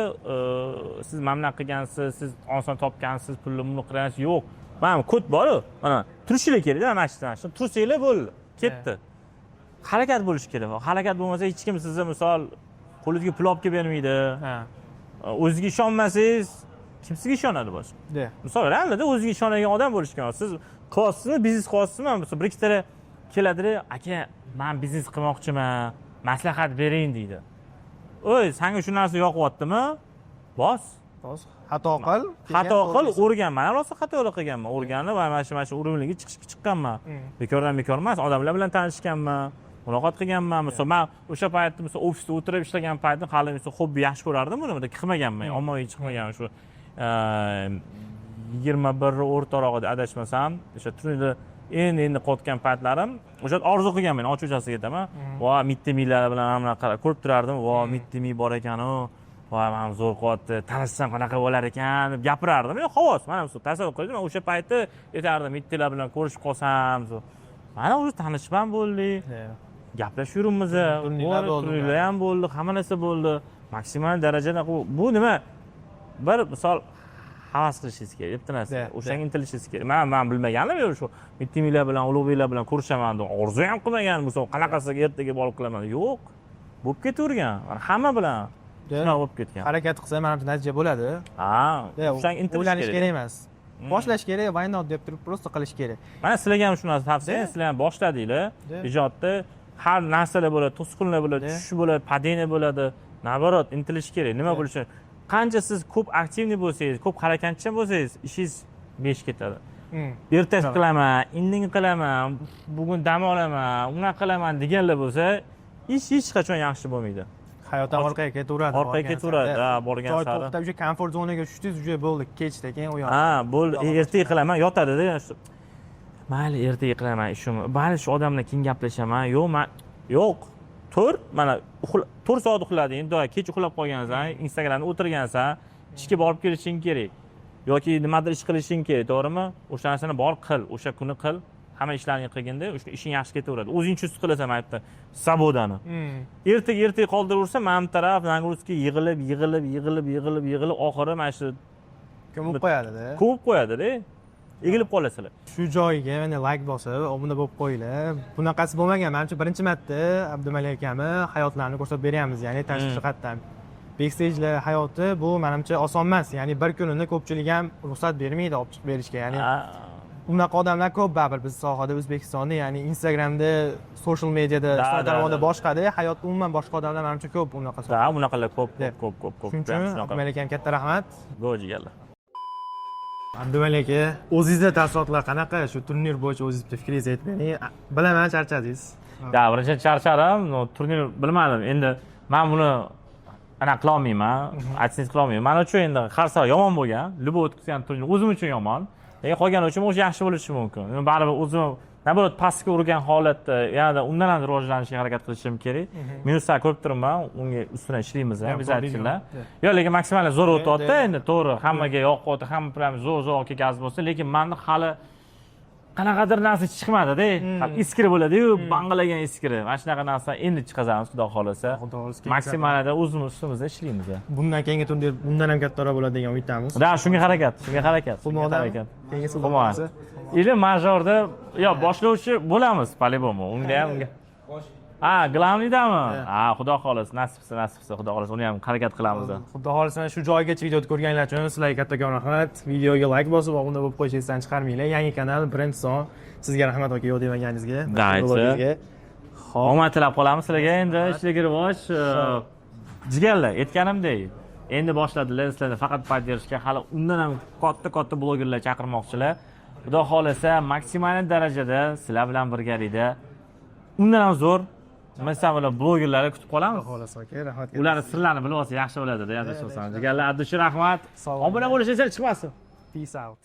siz mamnun qilgansiz, siz oson topgansiz, pulni buni qilyapsiz. Yo'q. Mana kod bor-ku. Mana turishinglar kerak-da, mana shu. Tursanglar bo'ldi. Ketdi. Harakat bo'lish kerak. Harakat bo'lmasa hech kim sizni misol qo'lingizga pul olib kelib bermaydi. O'zingizga ishonmasangiz, kim sizga ishonadi boshqa? Misol realda o'zingizga ishonadigan odam bo'lish kerak. Siz qilyapsizmi, biznes qilyapsizmi? Misol bir ikkita keladi, aka, men biznes qilmoqchiman, maslahat bering deydi. O'y, senga shu narsa yoqyaptimi? Bos. Xato qil, o'rgan. Men rosa xatolar qilganman. O'rganib va mana shu urinliga chiqqanman. Bekordan bekor emas, odamlar bilan tanishganman, muloqot qilganman. Misol men o'sha paytda misol ofisda o'tirib ishlagan paytda hali misol hobbi yaxshi ko'rardim, buni qilmaganman. Ommaviy chiqmagan shu 21 o'rtarog'ida adashmasam, o'sha turnirda endi qotgan paytlarim, o'sha orzu qilganman, ochiqchasiga aytaman. Va mitti miylar bilan hamma qarab ko'rib turardim. Va mitti miy bor ekan-ku. Va men zo'r qotdi, tanishsam qanaqa bo'lar ekan deb gapirardim. Xavos, mana shu tasavvur qildim. Men o'sha paytda aytardim, mittilar bilan ko'rishib qolsam, mana o'zi tanishman bo'ldik. Gaplashib yuribmiz. Turnirlar ham bo'ldi, hamma narsa bo'ldi. Maksimal darajada bu nima? Bir misol havas qilishingiz kerak, bitta narsa. O'shanga intilishingiz kerak. Men bilmagandim shu mittimiylar bilan, ulug'beklar bilan ko'rishaman deb orzu ham qilmagan. Misol qanaqasiga ertaga borib qilaman. Yo'q. Bo'lib ketavergan. Hamma bilan shunaqa bo'lib ketgan. Harakat qilsa mana shu natija bo'ladi. O'shanga intilish o'ylanish kerak emas. boshlash kerak, why not deb turib просто qilish kerak. Mana sizlarga ham shu narsa tavsiya, sizlar ham boshladinglar ijodni, har narsalar bo'ladi, to'sqinlar bo'ladi, tushish bo'ladi, padeniya bo'ladi. Naborot, intilish kerak. Nima bo'lishi? Qancha siz ko'p aktivniy bo'lsangiz, ko'p harakatchan bo'lsangiz, ishingiz besh ketadi. Ertasi qilaman, indin qilaman, bugun dam olaman, unaqa qilaman deganlar bo'lsa, hech qachon yaxshi bo'lmaydi. Hayot ham orqaga ketaveradi. Orqaga ketaveradi, ha, borgan sari. To'xtab, o'sha komfort zonaga tushdingiz, o'sha bo'ldi, kechda keyin u yoq. Ha, bo'ldi, ertaga qilaman, yotadi-da. Mayli, ertaga qilaman ishimni. Mayli, shu odam bilan keyin gaplashaman. Yo'q. Tur, mana 4 soat uxlading, kech uxlab qolgansan, Instagramda o'tirgansan, ishga borib kelishing kerak. Yoki nimadir ish qilishing kerak, to'g'rimi? O'sha narsani bor qil, o'sha kuni qil. Hamma ishlarini qilganda, o'sha ishing yaxshi ketaveradi. O'zing chust qilasan aytdi. Sabodani. Ertaga qoldiraversa, mana bu taraf nagruska yig'ilib, oxiri mana shu ko'mib qo'yadi-da. Ko'mib qo'yadi-da. Egilib qolasizlar. Shu joyiga mana like bosib, obuna bo'lib qo'yinglar. Bunaqasi bo'lmagan. Menimcha birinchi marta Abdumalik akamni hayotlarini ko'rsatib beryapmiz, ya'ni tashqi jihatdan. Backstage'lar hayoti bu menimcha oson emas. Ya'ni bir kunini ko'pchilik ham ruxsat bermaydi olib chiqib berishga. Ya'ni unaqa odamlar ko'p baribir biz sohada O'zbekistonda, ya'ni Instagramda, social mediada, ijtimoiy tarmoqda boshqada, hayotda umuman boshqa odamlar menimcha ko'p unaqa. Ha, unaqalar ko'p. Shuning uchun Abdumalik akam katta rahmat. Go'jiganlar. Abdumalik aka, o'zingizda taassurotlar qanaqa? Shu turnir bo'yicha o'zingizni fikringizni aytib bering. Bilaman, charchadingiz. Ya, birinchi charchadim, turnir bilmadim. Endi men buni qila olmayman, aytsangiz qila olmayman. Men uchun endi har safar yomon bo'lgan, Lyubov o'tkazgan turnir o'zim uchun yomon. Lekin qolgani uchun o'sha yaxshi bo'lishi mumkin. Men baribir o'zim naborot pastga urgan holatda yanada undan ham rivojlanishga harakat qilishim kerak. Minuslar ko'p turibman, unga ustidan ishlaymiz, обязательно. Yo'q, lekin maksimal zo'r o'tyapti, endi to'g'ri, hammaga yoqyapti, hamma bilan zo'r kelgaz bo'lsa, lekin menda hali qanaqadir narsa chiqmadi-da. Iskiri bo'ladi-yu, bangalagan iskiri. Mana shunaqa narsa endi chiqazamiz, xudo xolasa. Maksimalda o'zimiz ustimizda ishlaymiz. Bundan keyingi turnir bundan ham kattaroq bo'ladi degan umiddamiz. Da, shunga harakat. Keyingi sulmonasi. Или majorda, yo, boshlovchi bo'lamiz, по-любому. Unga ham glavniydami? Xudo xolasa, nasibsa, xudo xolasa, uni ham harakat qilamiz. Xudo xolasa, shu joygacha videoni ko'rganlar uchun sizlarga kattakon rahmat. Videoga like bosib, obuna bo'lib qo'yishingizdan chiqarmanglar. Yangi kanal, birinchi son. Sizga rahmat aka, yo'q demaganingizga. Omad tilab qolamiz sizlarga. Endi ishlarga rivoj. Jigarlar, aytganimdek, endi boshladilar sizlarni faqat podderishga, hali undan ham katta blogerlar chaqirmoqchilar. Xudo xolasa, maksimal darajada sizlar bilan birgalikda undan ham zo'r masalan blogerlarni kutib qolamiz. Xudo xolasa aka, rahmat. Ularning sirlarini bilib olsa yaxshi bo'ladi-da, yozishsan. Jigarlar, Abdushi rahmat. Obuna bo'lishingiz chiqmasin. Peace out.